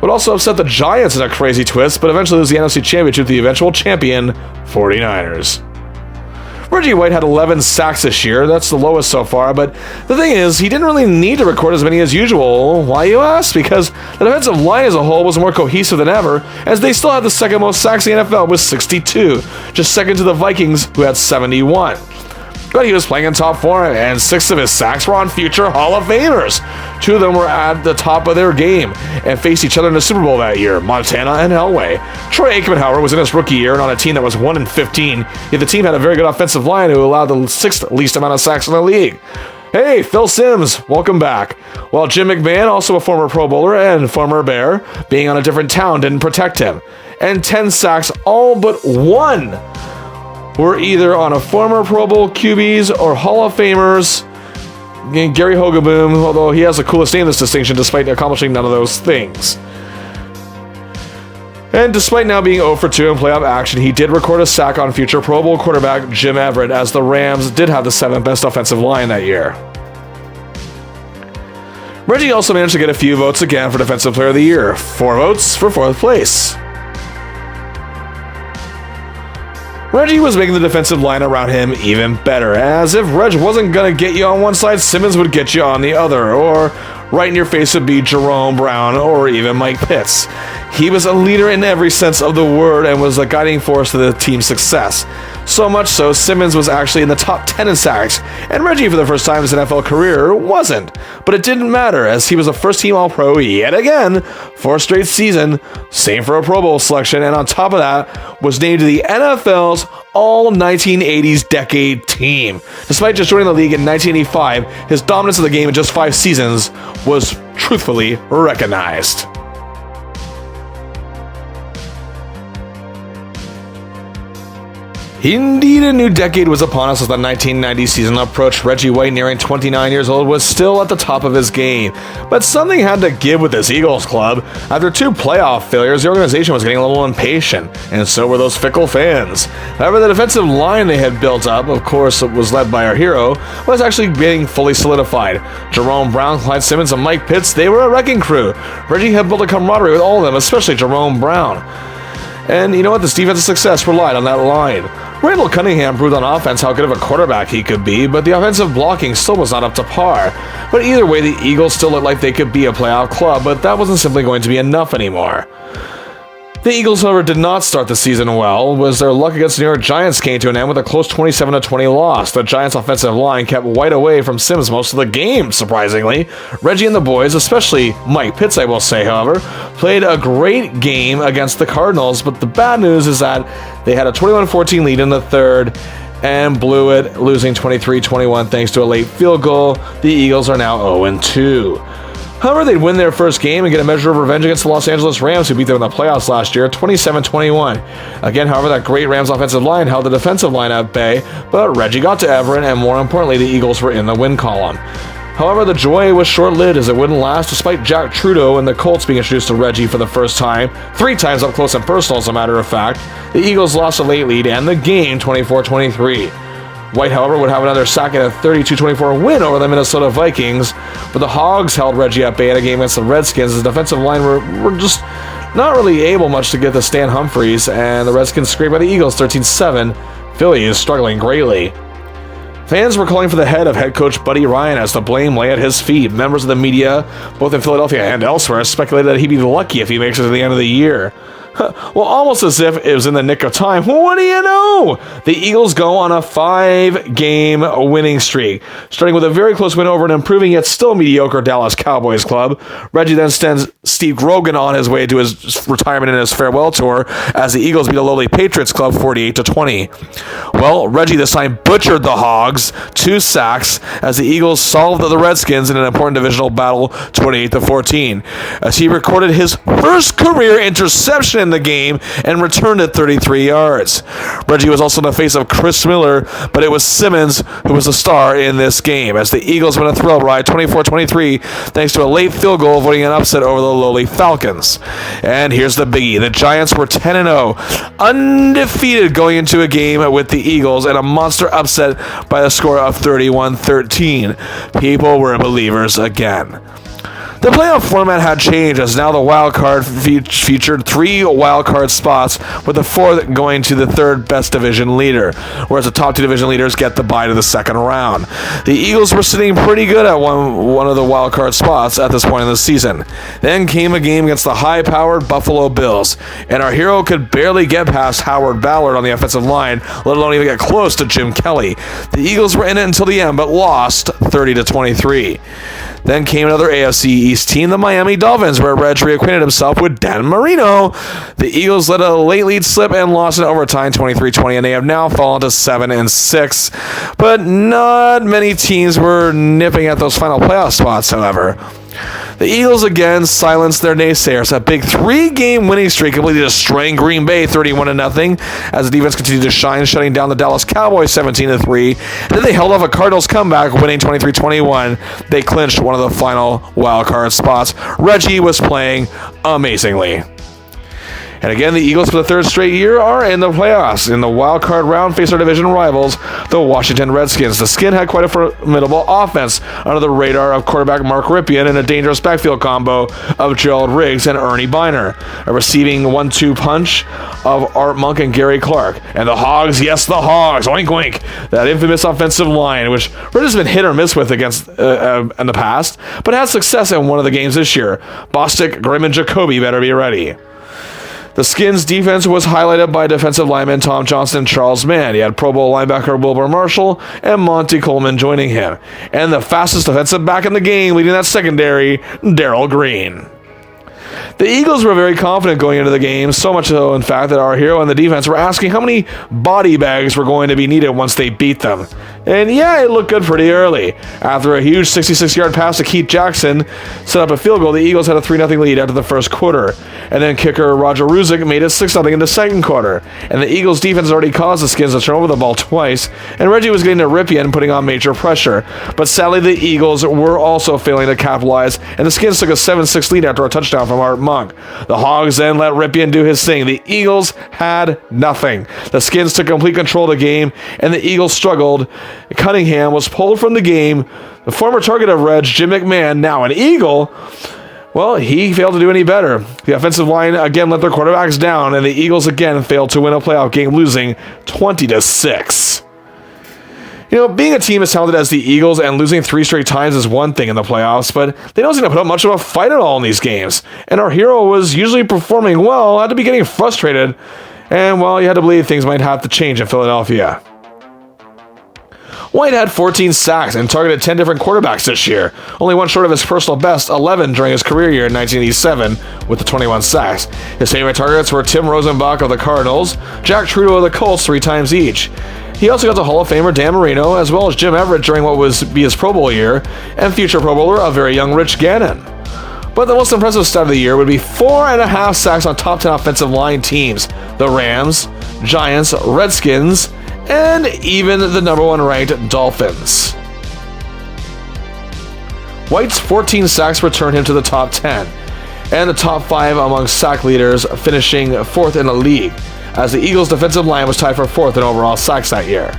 would also upset the Giants in a crazy twist, but eventually lose the NFC Championship to the eventual champion, 49ers. Reggie White had 11 sacks this year. That's the lowest so far, but the thing is, he didn't really need to record as many as usual. Why, you ask? Because the defensive line as a whole was more cohesive than ever, as they still had the second most sacks in the NFL with 62, just second to the Vikings, who had 71. But he was playing in top form, and 6 of his sacks were on future Hall of Famers. 2 of them were at the top of their game and faced each other in the Super Bowl that year, Montana and Elway. Troy Aikman, however, was in his rookie year and on a team that was 1-15, yet the team had a very good offensive line who allowed the 6th least amount of sacks in the league. Hey, Phil Simms, welcome back. Well, Jim McMahon, also a former Pro Bowler and former Bear, being on a different town didn't protect him. And 10 sacks, all but one, were either on a former Pro Bowl QBs or Hall of Famers. Gary Hogaboom, although he has the coolest name in this distinction despite accomplishing none of those things. And despite now being 0 for 2 in playoff action, he did record a sack on future Pro Bowl quarterback Jim Everett, as the Rams did have the 7th best offensive line that year. Reggie also managed to get a few votes again for Defensive Player of the Year, 4 votes for 4th place. Reggie was making the defensive line around him even better, as if Reg wasn't going to get you on one side, Simmons would get you on the other, or right in your face would be Jerome Brown or even Mike Pitts. He was a leader in every sense of the word and was a guiding force to the team's success. So much so, Simmons was actually in the top 10 in sacks, and Reggie, for the first time in his NFL career, wasn't. But it didn't matter, as he was a first-team All-Pro yet again, 4th straight season, same for a Pro Bowl selection, and on top of that, was named to the NFL's All-1980s Decade Team. Despite just joining the league in 1985, his dominance of the game in just 5 seasons was truthfully recognized. Indeed, a new decade was upon us as the 1990 season approached. Reggie White, nearing 29 years old, was still at the top of his game. But something had to give with this Eagles club. After 2 playoff failures, the organization was getting a little impatient, and so were those fickle fans. However, the defensive line they had built up, of course it was led by our hero, was actually being fully solidified. Jerome Brown, Clyde Simmons, and Mike Pitts, they were a wrecking crew. Reggie had built a camaraderie with all of them, especially Jerome Brown. And you know what? This defensive success relied on that line. Randall Cunningham proved on offense how good of a quarterback he could be, but the offensive blocking still was not up to par. But either way, the Eagles still looked like they could be a playoff club, but that wasn't simply going to be enough anymore. The Eagles, however, did not start the season well, as their luck against the New York Giants came to an end with a close 27-20 loss. The Giants' offensive line kept White away from Sims most of the game, surprisingly. Reggie and the boys, especially Mike Pitts, I will say, however, played a great game against the Cardinals, but the bad news is that they had a 21-14 lead in the third and blew it, losing 23-21 thanks to a late field goal. The Eagles are now 0-2. However, they'd win their first game and get a measure of revenge against the Los Angeles Rams, who beat them in the playoffs last year, 27-21. Again, however, that great Rams offensive line held the defensive line at bay, but Reggie got to Everett, and more importantly, the Eagles were in the win column. However, the joy was short-lived, as it wouldn't last, despite Jack Trudeau and the Colts being introduced to Reggie for the first time, 3 times up close and personal, as a matter of fact. The Eagles lost a late lead and the game 24-23. White, however, would have another sack and a 32-24 win over the Minnesota Vikings, but the Hogs held Reggie at bay in a game against the Redskins, as the defensive line were just not really able much to get to Stan Humphries, and the Redskins scraped by the Eagles 13-7. Philly is struggling greatly. Fans were calling for the head of head coach Buddy Ryan, as the blame lay at his feet. Members of the media, both in Philadelphia and elsewhere, speculated that he'd be lucky if he makes it to the end of the year. Well, almost as if it was in the nick of time. What do you know? The Eagles go on a 5-game winning streak, starting with a very close win over an improving yet still mediocre Dallas Cowboys club. Reggie then sends Steve Grogan on his way to his retirement and his farewell tour, as the Eagles beat a lowly Patriots club 48-20. Well, Reggie this time butchered the Hogs, 2 sacks, as the Eagles solved the Redskins in an important divisional battle 28-14, as he recorded his first career interception in the game and returned it 33 yards. Reggie was also in the face of Chris Miller, but it was Simmons who was the star in this game, as the Eagles win a thrill ride 24-23 thanks to a late field goal, avoiding an upset over the lowly Falcons. And here's the biggie. The Giants were 10-0, undefeated going into a game with the Eagles, and a monster upset by a score of 31-13. People were believers again. The playoff format had changed, as now the wild card featured 3 wild card spots, with the 4th going to the 3rd best division leader, whereas the top 2 division leaders get the bye to the 2nd round. The Eagles were sitting pretty good at one of the wild card spots at this point in the season. Then came a game against the high-powered Buffalo Bills, and our hero could barely get past Howard Ballard on the offensive line, let alone even get close to Jim Kelly. The Eagles were in it until the end, but lost 30-23. Then came another AFC East team, the Miami Dolphins, where Reg reacquainted himself with Dan Marino. The Eagles let a late lead slip and lost in overtime 23-20, and they have now fallen to 7-6. But not many teams were nipping at those final playoff spots, however. The Eagles again silenced their naysayers. A big 3-game winning streak completely destroying Green Bay 31-0 as the defense continued to shine, shutting down the Dallas Cowboys 17-3. Then they held off a Cardinals comeback, winning 23-21. They clinched one of the final wild card spots. Reggie was playing amazingly. And again, the Eagles for the third straight year are in the playoffs. In the wild card round, face our division rivals, the Washington Redskins. The Skin had quite a formidable offense under the radar of quarterback Mark Rypien and a dangerous backfield combo of Gerald Riggs and Ernie Biner. A receiving 1-2 punch of Art Monk and Gary Clark. And the Hogs, yes, the Hogs, oink oink. That infamous offensive line, which Red has been hit or miss with against in the past, but had success in one of the games this year. Bostic, Grimm, and Jacoby better be ready. The Skins' defense was highlighted by defensive lineman Tom Johnson and Charles Mann. He had Pro Bowl linebacker Wilbur Marshall and Monty Coleman joining him. And the fastest defensive back in the game, leading that secondary, Darrell Green. The Eagles were very confident going into the game, so much so, in fact, that our hero and the defense were asking how many body bags were going to be needed once they beat them. And yeah, it looked good pretty early. After a huge 66-yard pass to Keith Jackson set up a field goal, the Eagles had a 3-0 lead after the first quarter. And then kicker Roger Ruzick made it 6-0 in the second quarter. And the Eagles' defense already caused the Skins to turn over the ball twice, and Reggie was getting to Rypien, putting on major pressure. But sadly, the Eagles were also failing to capitalize, and the Skins took a 7-6 lead after a touchdown from Art Monk. The Hogs then let Rypien do his thing. The Eagles had nothing. The Skins took complete control of the game, and the Eagles struggled. Cunningham was pulled from the game. The former target of Reg, Jim McMahon, now an Eagle, well, he failed to do any better. The offensive line again let their quarterbacks down, and the Eagles again failed to win a playoff game, losing 20-6. You know, being a team as talented as the Eagles and losing 3 straight times is one thing in the playoffs, but they don't seem to put up much of a fight at all in these games. And our hero was usually performing well, had to be getting frustrated, and well, you had to believe things might have to change in Philadelphia. White had 14 sacks and targeted 10 different quarterbacks this year, only one short of his personal best, 11 during his career year in 1987 with the 21 sacks. His favorite targets were Tim Rosenbach of the Cardinals, Jack Trudeau of the Colts 3 times each. He also got to Hall of Famer Dan Marino, as well as Jim Everett during what was be his Pro Bowl year, and future Pro Bowler, a very young Rich Gannon. But the most impressive stat of the year would be 4.5 sacks on top 10 offensive line teams, the Rams, Giants, Redskins, and even the number 1 ranked Dolphins. White's 14 sacks returned him to the top 10, and the top 5 among sack leaders, finishing 4th in the league, as the Eagles' defensive line was tied for 4th in overall sacks that year.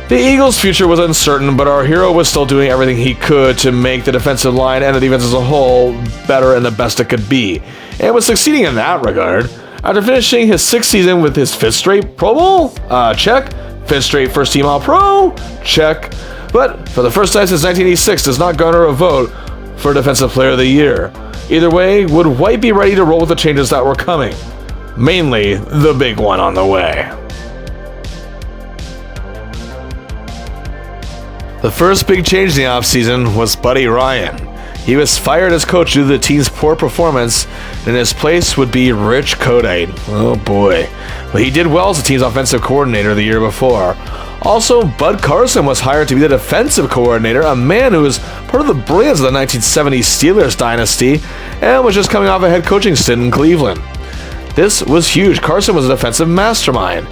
The Eagles' future was uncertain, but our hero was still doing everything he could to make the defensive line and the defense as a whole better and the best it could be, and was succeeding in that regard. After finishing his 6th season with his 5th straight Pro Bowl, check. 5th straight First Team All-Pro, check. But for the first time since 1986, does not garner a vote for Defensive Player of the Year. Either way, would White be ready to roll with the changes that were coming? Mainly, the big one on the way. The first big change in the offseason was Buddy Ryan. He was fired as coach due to the team's poor performance, and in his place would be Rich Kodite. Oh boy. But he did well as the team's offensive coordinator the year before. Also, Bud Carson was hired to be the defensive coordinator, a man who was part of the brilliance of the 1970s Steelers dynasty, and was just coming off a head coaching stint in Cleveland. This was huge. Carson was a defensive mastermind.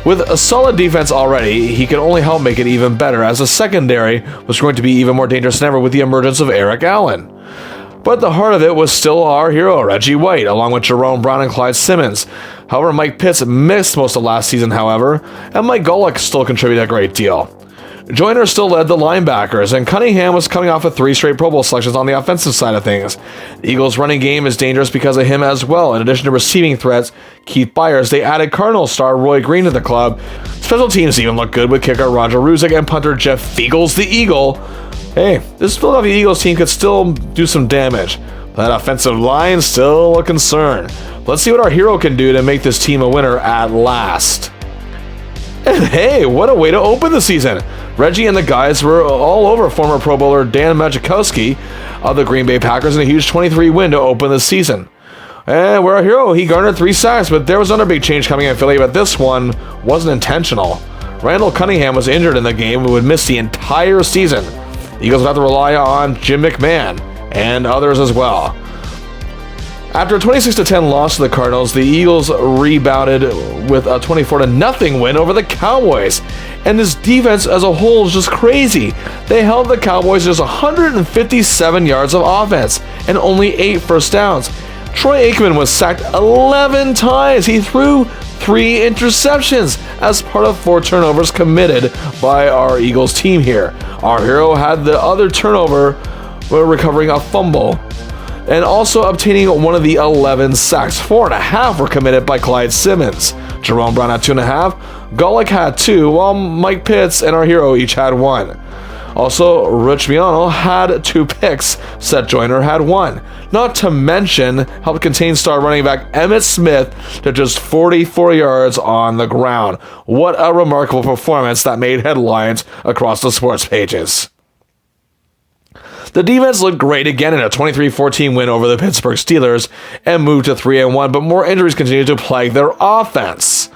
With a solid defense already, he could only help make it even better, as the secondary was going to be even more dangerous than ever with the emergence of Eric Allen. But the heart of it was still our hero, Reggie White, along with Jerome Brown and Clyde Simmons. However, Mike Pitts missed most of last season, however, and Mike Golick still contributed a great deal. Joyner still led the linebackers, and Cunningham was coming off of 3 straight Pro Bowl selections on the offensive side of things. The Eagles' running game is dangerous because of him as well. In addition to receiving threats, Keith Byers, they added Cardinals star Roy Green to the club. Special teams even look good with kicker Roger Ruzick and punter Jeff Fiegels the Eagle. Hey, this Philadelphia Eagles team could still do some damage. That offensive line still a concern. Let's see what our hero can do to make this team a winner at last. And hey, what a way to open the season. Reggie and the guys were all over former Pro Bowler Dan Majkowski of the Green Bay Packers in a huge 23 win to open the season. And we're a hero. He garnered 3 sacks, but there was another big change coming in Philly, but this one wasn't intentional. Randall Cunningham was injured in the game and would miss the entire season. The Eagles would have to rely on Jim McMahon and others as well. After a 26-10 loss to the Cardinals, the Eagles rebounded with a 24-0 win over the Cowboys. And this defense as a whole is just crazy. They held the Cowboys to just 157 yards of offense and only 8 first downs. Troy Aikman was sacked 11 times. He threw 3 interceptions as part of 4 turnovers committed by our Eagles team here. Our hero had the other turnover while recovering a fumble and also obtaining one of the 11 sacks. 4.5 were committed by Clyde Simmons. Jerome Brown had 2.5. Golick had 2, while Mike Pitts and our hero each had 1. Also, Rich Miano had 2 picks. Seth Joyner had 1. Not to mention, helped contain star running back Emmitt Smith to just 44 yards on the ground. What a remarkable performance that made headlines across the sports pages. The defense looked great again in a 23-14 win over the Pittsburgh Steelers and moved to 3-1, but more injuries continued to plague their offense.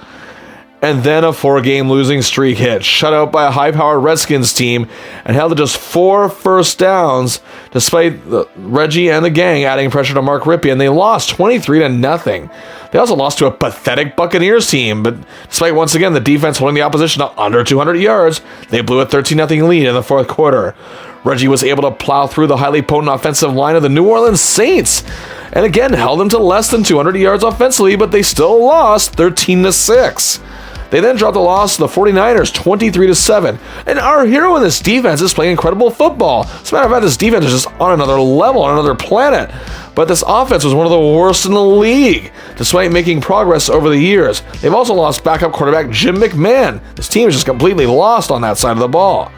And then a 4-game losing streak hit, shut out by a high-powered Redskins team and held to just 4 first downs despite Reggie and the gang adding pressure to Mark Rypien. They lost 23-0. They also lost to a pathetic Buccaneers team, but despite once again the defense holding the opposition to under 200 yards, they blew a 13-0 lead in the 4th quarter. Reggie was able to plow through the highly potent offensive line of the New Orleans Saints and again held them to less than 200 yards offensively, but they still lost 13-6. They then dropped the loss to the 49ers 23-7. And our hero in this defense is playing incredible football. As a matter of fact, this defense is just on another level, on another planet. But this offense was one of the worst in the league, despite making progress over the years. They've also lost backup quarterback Jim McMahon. This team is just completely lost on that side of the ball.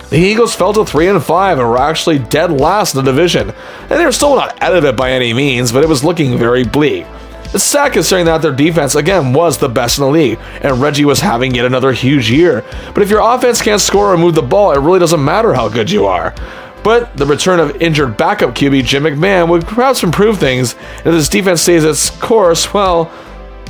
The Eagles fell to 3-5 and were actually dead last in the division. And they were still not out of it by any means, but it was looking very bleak. It's sad considering that their defense, again, was the best in the league, and Reggie was having yet another huge year. But if your offense can't score or move the ball, it really doesn't matter how good you are. But the return of injured backup QB Jim McMahon would perhaps improve things, and if this defense stays its course, well,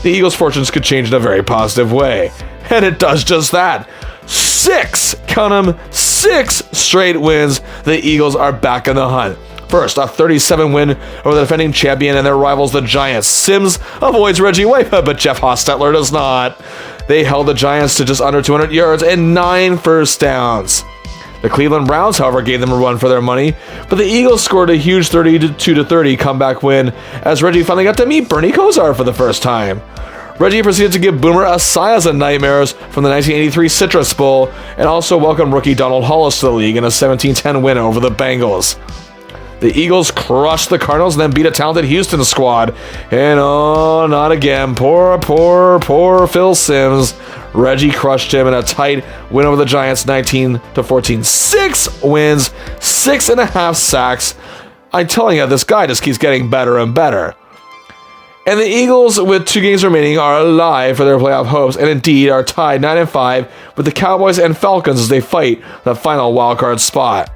the Eagles' fortunes could change in a very positive way. And it does just that. 6, count them, 6 straight wins. The Eagles are back in the hunt. First, a 37 win over the defending champion and their rivals, the Giants. Sims avoids Reggie White, but Jeff Hostetler does not. They held the Giants to just under 200 yards and 9 first downs. The Cleveland Browns, however, gave them a run for their money, but the Eagles scored a huge 32-30 comeback win as Reggie finally got to meet Bernie Kosar for the first time. Reggie proceeded to give Boomer Esiason and nightmares from the 1983 Citrus Bowl and also welcomed rookie Donald Hollis to the league in a 17-10 win over the Bengals. The Eagles crushed the Cardinals and then beat a talented Houston squad. And oh, not again. Poor Phil Simms. Reggie crushed him in a tight win over the Giants 19-14. 6 wins, 6.5 sacks. I'm telling you, this guy just keeps getting better and better. And the Eagles, with 2 games remaining, are alive for their playoff hopes and indeed are tied 9-5 with the Cowboys and Falcons as they fight the final wildcard spot.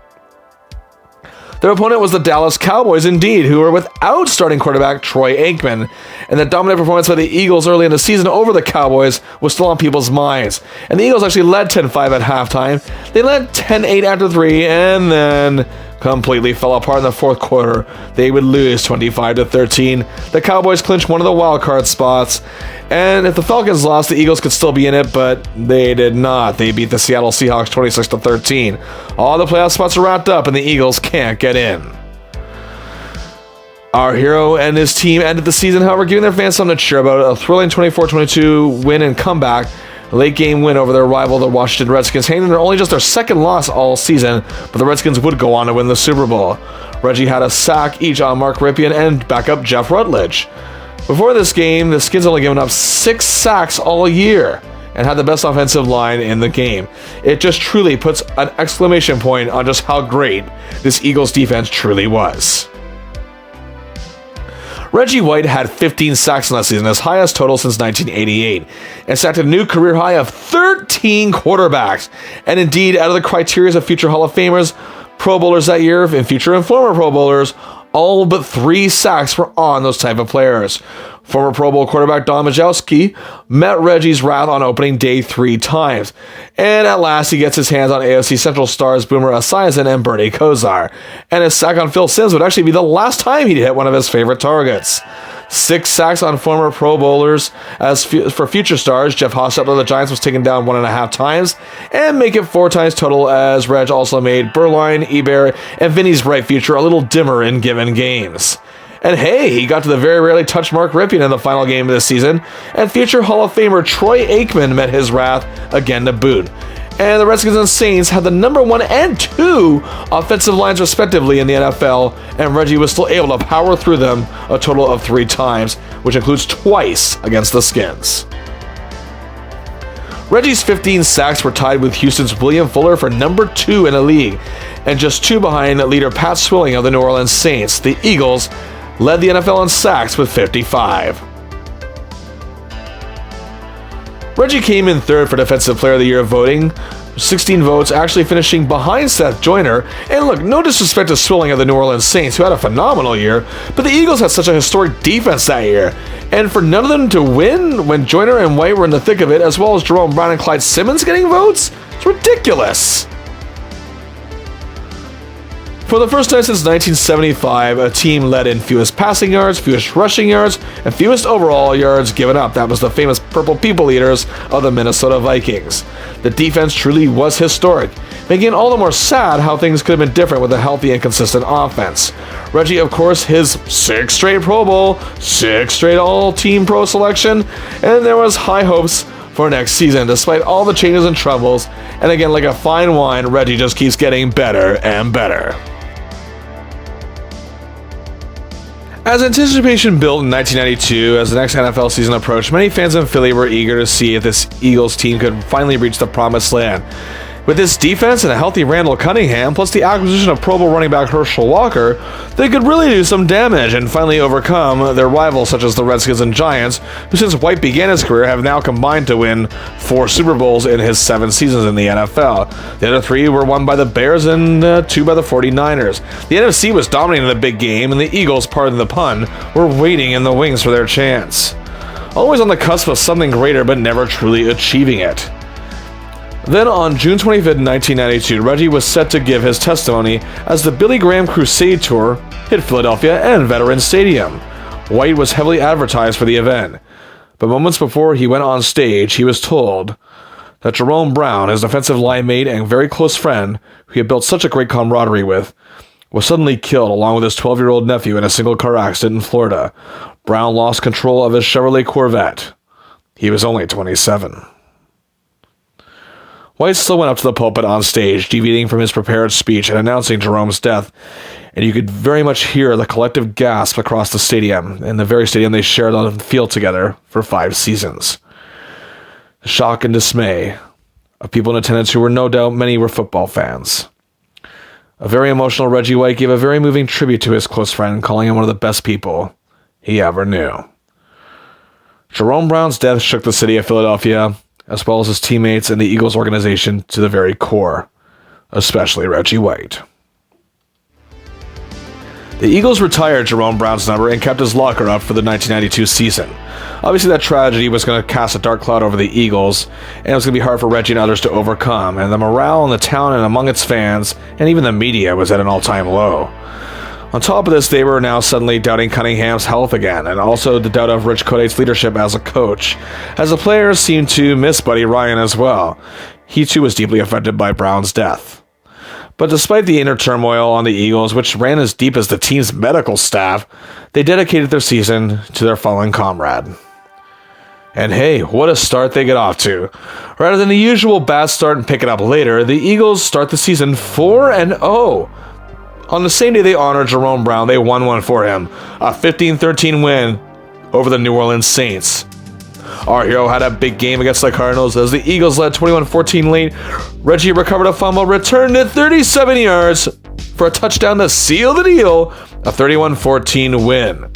Their opponent was the Dallas Cowboys, indeed, who were without starting quarterback Troy Aikman, and the dominant performance by the Eagles early in the season over the Cowboys was still on people's minds. And the Eagles actually led 10-5 at halftime. They led 10-8 after 3, and then completely fell apart in the 4th quarter. They would lose 25-13. The Cowboys clinched one of the wild card spots, and if the Falcons lost, the Eagles could still be in it, but they did not. They beat the Seattle Seahawks 26-13. All the playoff spots are wrapped up, and the Eagles can't get in. Our hero and his team ended the season, however, giving their fans something to cheer about. A thrilling 24-22 win and comeback. A late game win over their rival, the Washington Redskins, handing them only just their 2nd loss all season, but the Redskins would go on to win the Super Bowl. Reggie had a sack each on Mark Rypien and backup Jeff Rutledge. Before this game, the Skins only given up 6 sacks all year and had the best offensive line in the game. It just truly puts an exclamation point on just how great this Eagles defense truly was. Reggie White had 15 sacks in that season, his highest total since 1988, and sacked a new career high of 13 quarterbacks. And indeed, out of the criteria of future Hall of Famers, Pro Bowlers that year, and future and former Pro Bowlers, all but 3 sacks were on those type of players. Former Pro Bowl quarterback Don Majkowski met Reggie's wrath on opening day 3 times. And at last, he gets his hands on AFC Central stars Boomer Esiason and Bernie Kosar. And his sack on Phil Simms would actually be the last time he'd hit one of his favorite targets. 6 sacks on former Pro Bowlers. As for future stars, Jeff Hostetler of the Giants was taken down 1.5 times, and make it 4 times total, as Reg also made Burline, Ebert, and Vinny's bright future a little dimmer in given games. And hey, he got to the very rarely touched Mark Rypien in the final game of this season, and future Hall of Famer Troy Aikman met his wrath again to boot. And the Redskins and Saints had the number 1 and 2 offensive lines respectively in the NFL, and Reggie was still able to power through them a total of 3 times, which includes twice against the Skins. Reggie's 15 sacks were tied with Houston's William Fuller for number 2 in the league, and just 2 behind leader Pat Swilling of the New Orleans Saints. The Eagles led the NFL in sacks with 55. Reggie came in 3rd for Defensive Player of the Year voting, 16 votes, actually finishing behind Seth Joyner. And look, no disrespect to Swilling of the New Orleans Saints, who had a phenomenal year, but the Eagles had such a historic defense that year. And for none of them to win when Joyner and White were in the thick of it, as well as Jerome Brown and Clyde Simmons getting votes, it's ridiculous. For the first time since 1975, a team led in fewest passing yards, fewest rushing yards, and fewest overall yards given up. That was the famous Purple People Eaters of the Minnesota Vikings. The defense truly was historic, making it all the more sad how things could have been different with a healthy and consistent offense. Reggie, of course, his 6th straight Pro Bowl, 6th straight All-Team Pro selection, and there was high hopes for next season, despite all the changes and troubles. And again, like a fine wine, Reggie just keeps getting better and better. As anticipation built in 1992 as the next NFL season approached, many fans in Philly were eager to see if this Eagles team could finally reach the promised land. With this defense and a healthy Randall Cunningham, plus the acquisition of Pro Bowl running back Herschel Walker, they could really do some damage and finally overcome their rivals such as the Redskins and Giants, who since White began his career have now combined to win 4 Super Bowls in his 7 seasons in the NFL. The other 3 were won by the Bears and 2 by the 49ers. The NFC was dominating the big game, and the Eagles, pardon the pun, were waiting in the wings for their chance. Always on the cusp of something greater, but never truly achieving it. Then on June 25, 1992, Reggie was set to give his testimony as the Billy Graham Crusade Tour hit Philadelphia and Veterans Stadium. White was heavily advertised for the event, but moments before he went on stage, he was told that Jerome Brown, his defensive line mate and very close friend, who he had built such a great camaraderie with, was suddenly killed along with his 12-year-old nephew in a single car accident in Florida. Brown lost control of his Chevrolet Corvette. He was only 27. White still went up to the pulpit on stage, deviating from his prepared speech and announcing Jerome's death, and you could very much hear the collective gasp across the stadium, in the very stadium they shared on the field together for 5 seasons. The shock and dismay of people in attendance who were no doubt many were football fans. A very emotional Reggie White gave a very moving tribute to his close friend, calling him one of the best people he ever knew. Jerome Brown's death shook the city of Philadelphia, as well as his teammates and the Eagles organization to the very core, especially Reggie White. The Eagles retired Jerome Brown's number and kept his locker up for the 1992 season. Obviously, that tragedy was going to cast a dark cloud over the Eagles, and it was going to be hard for Reggie and others to overcome, and the morale in the town and among its fans, and even the media, was at an all-time low. On top of this, they were now suddenly doubting Cunningham's health again, and also the doubt of Rich Kodate's leadership as a coach, as the players seemed to miss Buddy Ryan as well. He too was deeply affected by Brown's death. But despite the inner turmoil on the Eagles, which ran as deep as the team's medical staff, they dedicated their season to their fallen comrade. And hey, what a start they get off to. Rather than the usual bad start and pick it up later, the Eagles start the season 4-0. On the same day they honored Jerome Brown, they won one for him, a 15-13 win over the New Orleans Saints. Our hero had a big game against the Cardinals as the Eagles led 21-14 late. Reggie recovered a fumble, returned it 37 yards for a touchdown to seal the deal, a 31-14 win.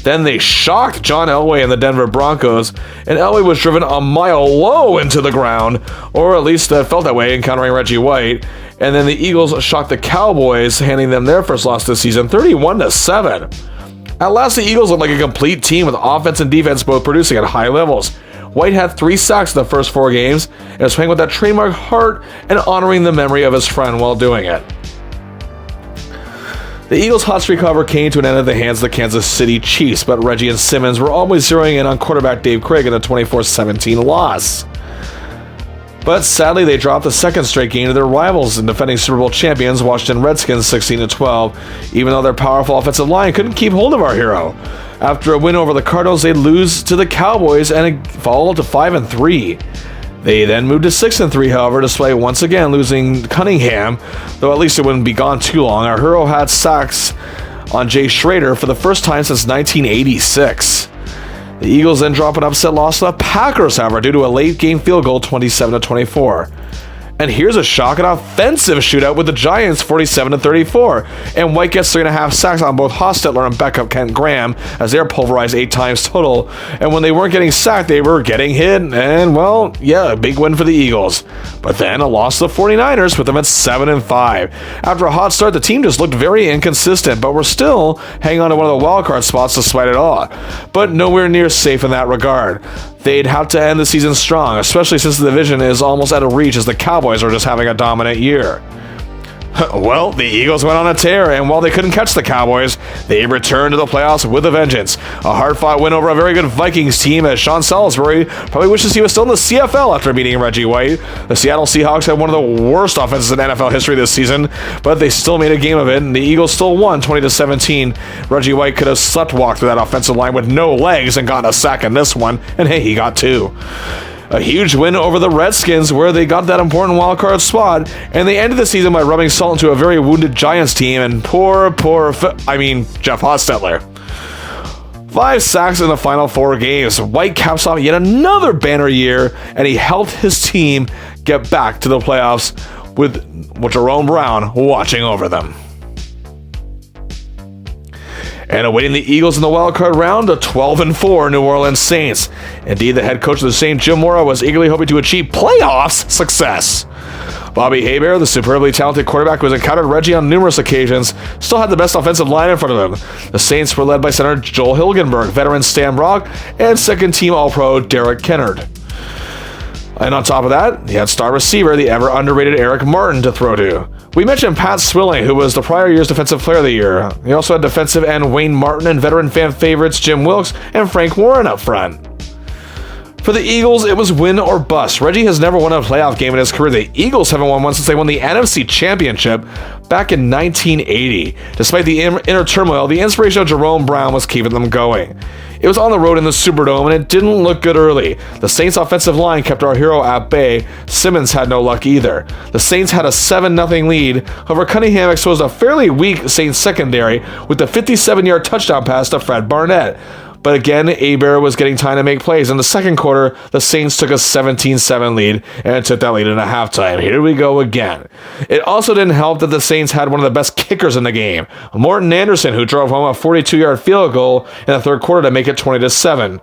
Then they shocked John Elway and the Denver Broncos, and Elway was driven a mile low into the ground, or at least that felt that way, encountering Reggie White. And then the Eagles shocked the Cowboys, handing them their first loss this season, 31-7. At last, the Eagles looked like a complete team with offense and defense both producing at high levels. White had 3 sacks in the first 4 games, and was playing with that trademark heart and honoring the memory of his friend while doing it. The Eagles' hot streak, however, came to an end at the hands of the Kansas City Chiefs, but Reggie and Simmons were always zeroing in on quarterback Dave Krieg in a 24-17 loss. But sadly, they dropped the second straight game to their rivals and defending Super Bowl champions Washington Redskins 16-12, even though their powerful offensive line couldn't keep hold of our hero. After a win over the Cardinals, they lose to the Cowboys and fall to 5-3. They then moved to 6-3, however, despite once again losing Cunningham, though at least it wouldn't be gone too long. Our hero had sacks on Jay Schrader for the first time since 1986. The Eagles then drop an upset loss to the Packers, however, due to a late-game field goal, 27-24. And here's a shocking offensive shootout with the Giants, 47-34. And White gets 3.5 sacks on both Hostetler and backup Kent Graham, as they are pulverized 8 times total. And when they weren't getting sacked, they were getting hit. And, well, yeah, a big win for the Eagles. But then a loss to the 49ers, with them at 7-5. After a hot start, the team just looked very inconsistent, but were still hanging on to one of the wildcard spots despite it all. But nowhere near safe in that regard. They'd have to end the season strong, especially since the division is almost out of reach as the Cowboys are just having a dominant year. Well, the Eagles went on a tear, and while they couldn't catch the Cowboys, they returned to the playoffs with a vengeance. A hard-fought win over a very good Vikings team, as Sean Salisbury probably wishes he was still in the CFL after beating Reggie White. The Seattle Seahawks had one of the worst offenses in NFL history this season, but they still made a game of it, and the Eagles still won 20-17. Reggie White could have sleptwalked through that offensive line with no legs and gotten a sack in this one, and hey, he got 2. A huge win over the Redskins, where they got that important wildcard spot, and they ended the season by rubbing salt into a very wounded Giants team, and poor Jeff Hostetler. 5 sacks in the final 4 games. White caps off yet another banner year, and he helped his team get back to the playoffs with Jerome Brown watching over them. And awaiting the Eagles in the wildcard round, the 12-4 New Orleans Saints. Indeed, the head coach of the Saints, Jim Mora, was eagerly hoping to achieve playoffs success. Bobby Hebert, the superbly talented quarterback who has encountered Reggie on numerous occasions, still had the best offensive line in front of him. The Saints were led by center Joel Hilgenberg, veteran Stan Brock, and second-team All-Pro Derek Kennard. And on top of that, he had star receiver, the ever-underrated Eric Martin, to throw to. We mentioned Pat Swilling, who was the prior year's Defensive Player of the Year. He also had defensive end Wayne Martin and veteran fan favorites Jim Wilkes and Frank Warren up front. For the Eagles, it was win or bust. Reggie has never won a playoff game in his career. The Eagles haven't won one since they won the NFC Championship back in 1980. Despite the inner turmoil, the inspiration of Jerome Brown was keeping them going. It was on the road in the Superdome, and it didn't look good early. The Saints' offensive line kept our hero at bay. Simmons had no luck either. The Saints had a 7-0 lead. However, Cunningham exposed a fairly weak Saints secondary with the 57-yard touchdown pass to Fred Barnett. But again, Hebert was getting time to make plays. In the second quarter, the Saints took a 17-7 lead and took that lead into halftime. Here we go again. It also didn't help that the Saints had one of the best kickers in the game, Morton Anderson, who drove home a 42-yard field goal in the third quarter to make it 20-7.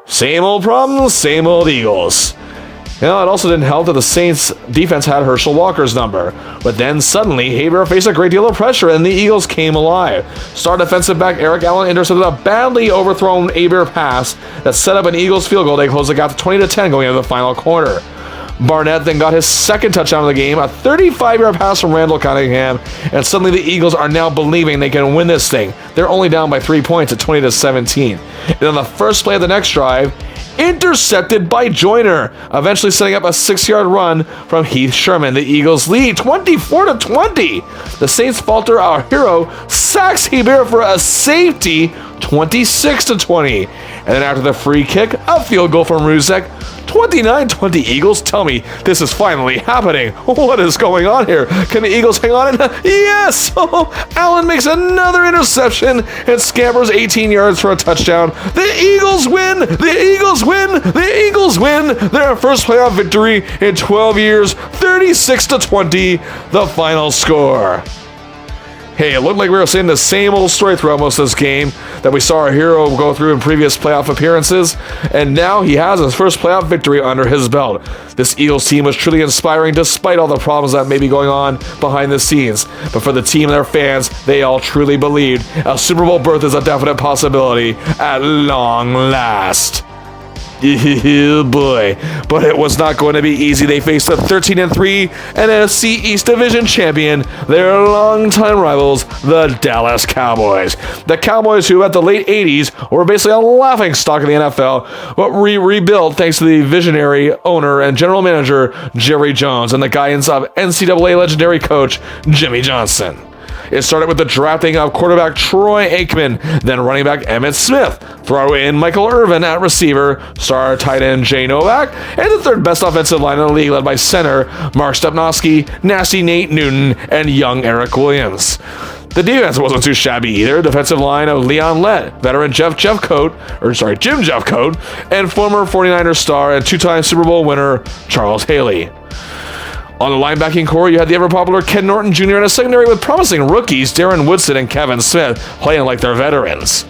Same old problems, same old Eagles. It also didn't help that the Saints defense had Herschel Walker's number. But then suddenly, Hebert faced a great deal of pressure and the Eagles came alive. Star defensive back Eric Allen intercepted a badly overthrown Hebert pass that set up an Eagles field goal. They closed the gap to 20-10 going into the final quarter. Barnett then got his second touchdown of the game, a 35-yard pass from Randall Cunningham, and suddenly the Eagles are now believing they can win this thing. They're only down by 3 points at 20-17. And on the first play of the next drive, intercepted by Joyner, eventually setting up a 6-yard run from Heath Sherman. The Eagles lead 24-20. The Saints falter. Our hero sacks Hebert for a safety, 26-20. And then after the free kick, a field goal from Ruzek, 29-20 Eagles. Tell me this is finally happening. What is going on here? Can the Eagles hang on? Yes! Allen makes another interception and scampers 18 yards for a touchdown. The Eagles win! The Eagles win! The Eagles win! Their first playoff victory in 12 years, 36-20, the final score. Hey, it looked like we were seeing the same old story throughout most of this game that we saw our hero go through in previous playoff appearances, and now he has his first playoff victory under his belt. This Eagles team was truly inspiring despite all the problems that may be going on behind the scenes. But for the team and their fans, they all truly believed a Super Bowl berth is a definite possibility at long last. Boy, but it was not going to be easy. They faced the 13-3 NFC East Division champion, their longtime rivals, the Dallas Cowboys. The Cowboys, who at the late 80s were basically a laughingstock of the NFL, but rebuilt thanks to the visionary owner and general manager Jerry Jones and the guidance of NCAA legendary coach Jimmy Johnson. It started with the drafting of quarterback Troy Aikman, then running back Emmitt Smith, throw in Michael Irvin at receiver, star tight end Jay Novak, and the third best offensive line in the league led by center Mark Stepnoski, nasty Nate Newton, and young Eric Williams. The defense wasn't too shabby either. Defensive line of Leon Lett, veteran Jim Jeffcoat, and former 49ers star and two-time Super Bowl winner Charles Haley. On the linebacking core, you had the ever-popular Ken Norton Jr. in a secondary with promising rookies Darren Woodson and Kevin Smith playing like they're veterans.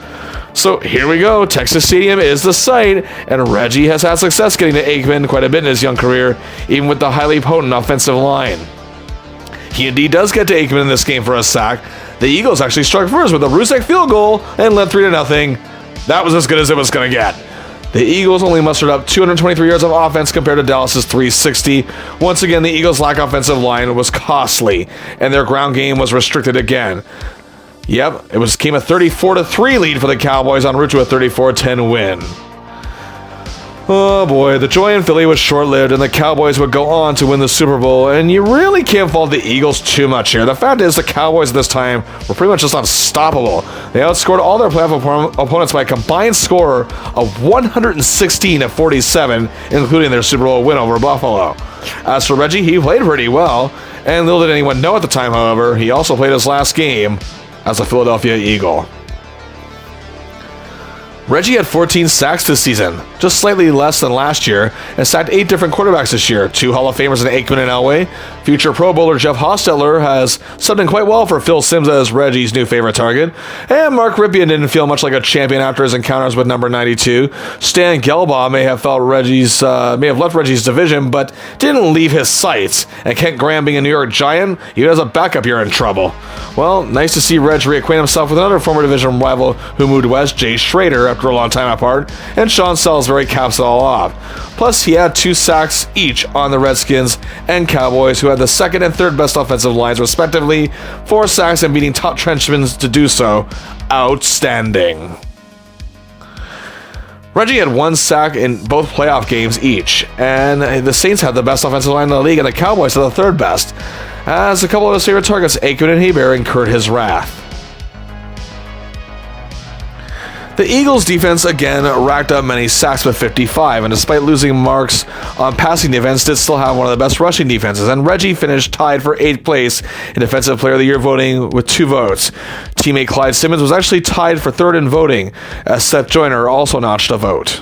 So here we go. Texas Stadium is the site, and Reggie has had success getting to Aikman quite a bit in his young career, even with the highly potent offensive line. He indeed does get to Aikman in this game for a sack. The Eagles actually struck first with a Rusek field goal and led 3-0. That was as good as it was going to get. The Eagles only mustered up 223 yards of offense compared to Dallas's 360. Once again, the Eagles' lack of offensive line was costly, and their ground game was restricted again. Yep, it came a 34-3 lead for the Cowboys en route to a 34-10 win. Oh boy, the joy in Philly was short-lived, and the Cowboys would go on to win the Super Bowl, and you really can't fault the Eagles too much here. The fact is, the Cowboys at this time were pretty much just unstoppable. They outscored all their playoff opponents by a combined score of 116-47, including their Super Bowl win over Buffalo. As for Reggie, he played pretty well, and little did anyone know at the time, however, he also played his last game as a Philadelphia Eagle. Reggie had 14 sacks this season, just slightly less than last year, and sacked 8 different quarterbacks this year, 2 Hall of Famers in Aikman and Elway. Future Pro Bowler Jeff Hostetler has subbed in quite well for Phil Simms as Reggie's new favorite target, and Mark Ripien didn't feel much like a champion after his encounters with number 92. Stan Gelbaugh may have left Reggie's division, but didn't leave his sights, and Kent Graham being a New York Giant, even as a backup, you're in trouble. Well, nice to see Reg reacquaint himself with another former division rival who moved west, Jay Schrader, after a long time apart, and Sean Salisbury caps it all off. Plus, he had 2 sacks each on the Redskins and Cowboys, who had the second and third best offensive lines, respectively, 4 sacks and beating top trenchmen to do so. Outstanding. Reggie had 1 sack in both playoff games each, and the Saints had the best offensive line in the league, and the Cowboys had the third best, as a couple of his favorite targets, Aikman and Hebert, incurred his wrath. The Eagles' defense again racked up many sacks with 55, and despite losing marks on passing defense, did still have one of the best rushing defenses, and Reggie finished tied for 8th place in Defensive Player of the Year voting with 2 votes. Teammate Clyde Simmons was actually tied for 3rd in voting, as Seth Joyner also notched a vote.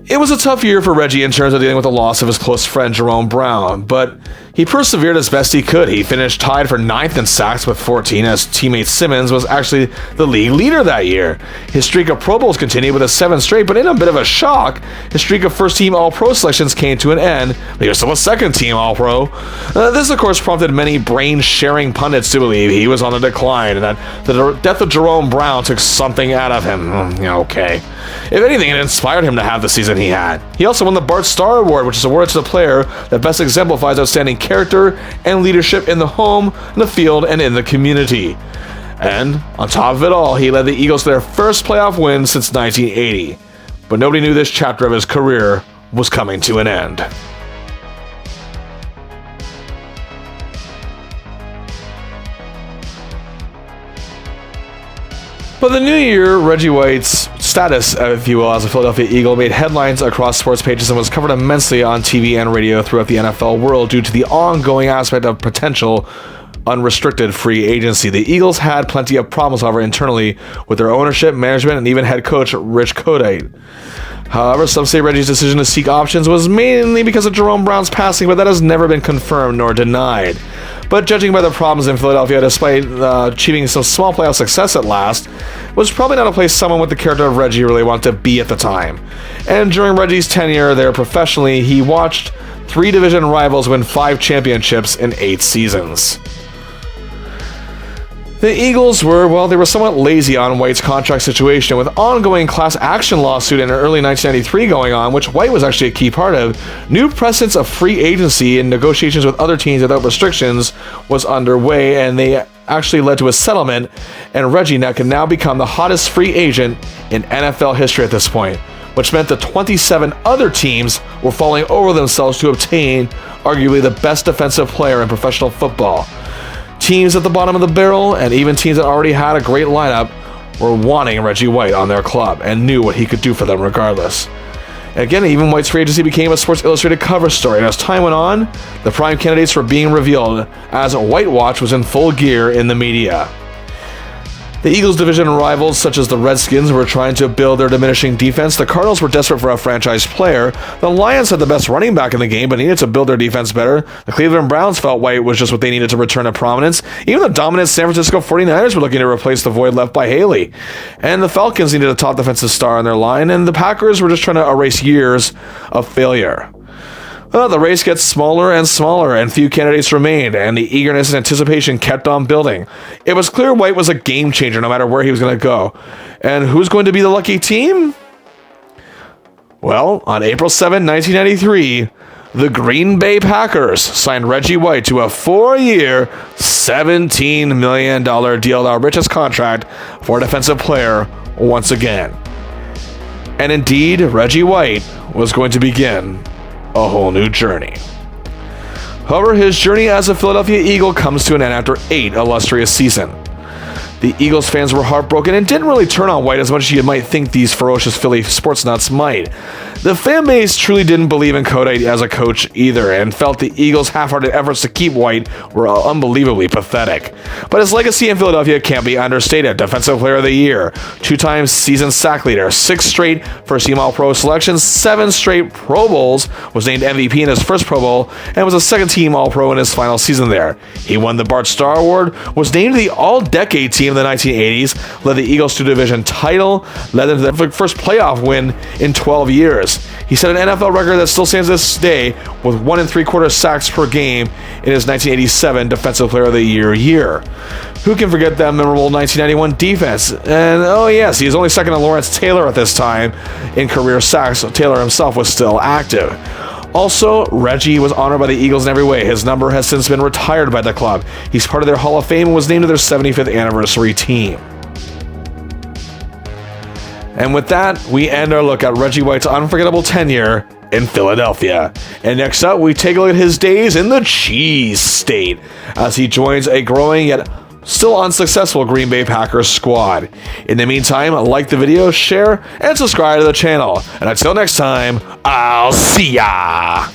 It was a tough year for Reggie in terms of dealing with the loss of his close friend Jerome Brown, but he persevered as best he could. He finished tied for 9th in sacks with 14, as teammate Simmons was actually the league leader that year. His streak of Pro Bowls continued with a 7th straight, but in a bit of a shock, his streak of first-team All-Pro selections came to an end, but he was still a second-team All-Pro. This, of course, prompted many brain-sharing pundits to believe he was on the decline, and that the death of Jerome Brown took something out of him. Okay. If anything, it inspired him to have the season he had. He also won the Bart Starr Award, which is awarded to the player that best exemplifies outstanding character and leadership in the home, in the field, and in the community. And on top of it all, he led the Eagles to their first playoff win since 1980. But nobody knew this chapter of his career was coming to an end. But the new year, Reggie White's status, if you will, as a Philadelphia Eagle made headlines across sports pages and was covered immensely on TV and radio throughout the NFL world due to the ongoing aspect of potential unrestricted free agency. The Eagles had plenty of problems, however, internally with their ownership, management, and even head coach Rich Kodite. However, some say Reggie's decision to seek options was mainly because of Jerome Brown's passing, but that has never been confirmed nor denied. but judging by the problems in Philadelphia, despite achieving some small playoff success at last, was probably not a place someone with the character of Reggie really wanted to be at the time. And during Reggie's tenure there professionally, he watched 3 division rivals win 5 championships in 8 seasons. The Eagles were, they were somewhat lazy on White's contract situation, with ongoing class action lawsuit in early 1993 going on, which White was actually a key part of. New precedents of free agency and negotiations with other teams without restrictions was underway, and they actually led to a settlement, and Reggie can now become the hottest free agent in NFL history at this point, which meant that 27 other teams were falling over themselves to obtain arguably the best defensive player in professional football. Teams at the bottom of the barrel, and even teams that already had a great lineup, were wanting Reggie White on their club and knew what he could do for them regardless. And again, even White's free agency became a Sports Illustrated cover story, and as time went on, the prime candidates were being revealed as White Watch was in full gear in the media. The Eagles' division rivals, such as the Redskins, were trying to build their diminishing defense. The Cardinals were desperate for a franchise player. The Lions had the best running back in the game, but needed to build their defense better. The Cleveland Browns felt White was just what they needed to return to prominence. Even the dominant San Francisco 49ers were looking to replace the void left by Haley. And the Falcons needed a top defensive star on their line, and the Packers were just trying to erase years of failure. Well, the race gets smaller and smaller, and few candidates remained, and the eagerness and anticipation kept on building. It was clear White was a game changer no matter where he was going to go. And who's going to be the lucky team? Well, on April 7, 1993, the Green Bay Packers signed Reggie White to a 4-year, $17 million deal, our richest contract for a defensive player once again. And indeed, Reggie White was going to begin a whole new journey. However, his journey as a Philadelphia Eagle comes to an end after 8 illustrious seasons. The Eagles fans were heartbroken and didn't really turn on White as much as you might think these ferocious Philly sports nuts might. The fan base truly didn't believe in Kodite as a coach either, and felt the Eagles' half-hearted efforts to keep White were unbelievably pathetic. But his legacy in Philadelphia can't be understated. Defensive Player of the Year, 2-time season sack leader, 6 straight first-team All-Pro selections, 7 straight Pro Bowls, was named MVP in his first Pro Bowl, and was a second-team All-Pro in his final season there. He won the Bart Starr Award, was named the All-Decade Team in the 1980s, led the Eagles to a division title, led them to their first playoff win in 12 years. He set an NFL record that still stands this day with 1 3/4 sacks per game in his 1987 Defensive Player of the year. Who can forget that memorable 1991 defense? And oh yes, he is only second to Lawrence Taylor at this time in career sacks, so Taylor himself was still active. Also, Reggie was honored by the Eagles in every way. His number has since been retired by the club. He's part of their Hall of Fame and was named to their 75th anniversary team. And with that, we end our look at Reggie White's unforgettable tenure in Philadelphia. And next up, we take a look at his days in the Cheese State as he joins a growing yet still unsuccessful Green Bay Packers squad. In the meantime, like the video, share, and subscribe to the channel. And until next time, I'll see ya!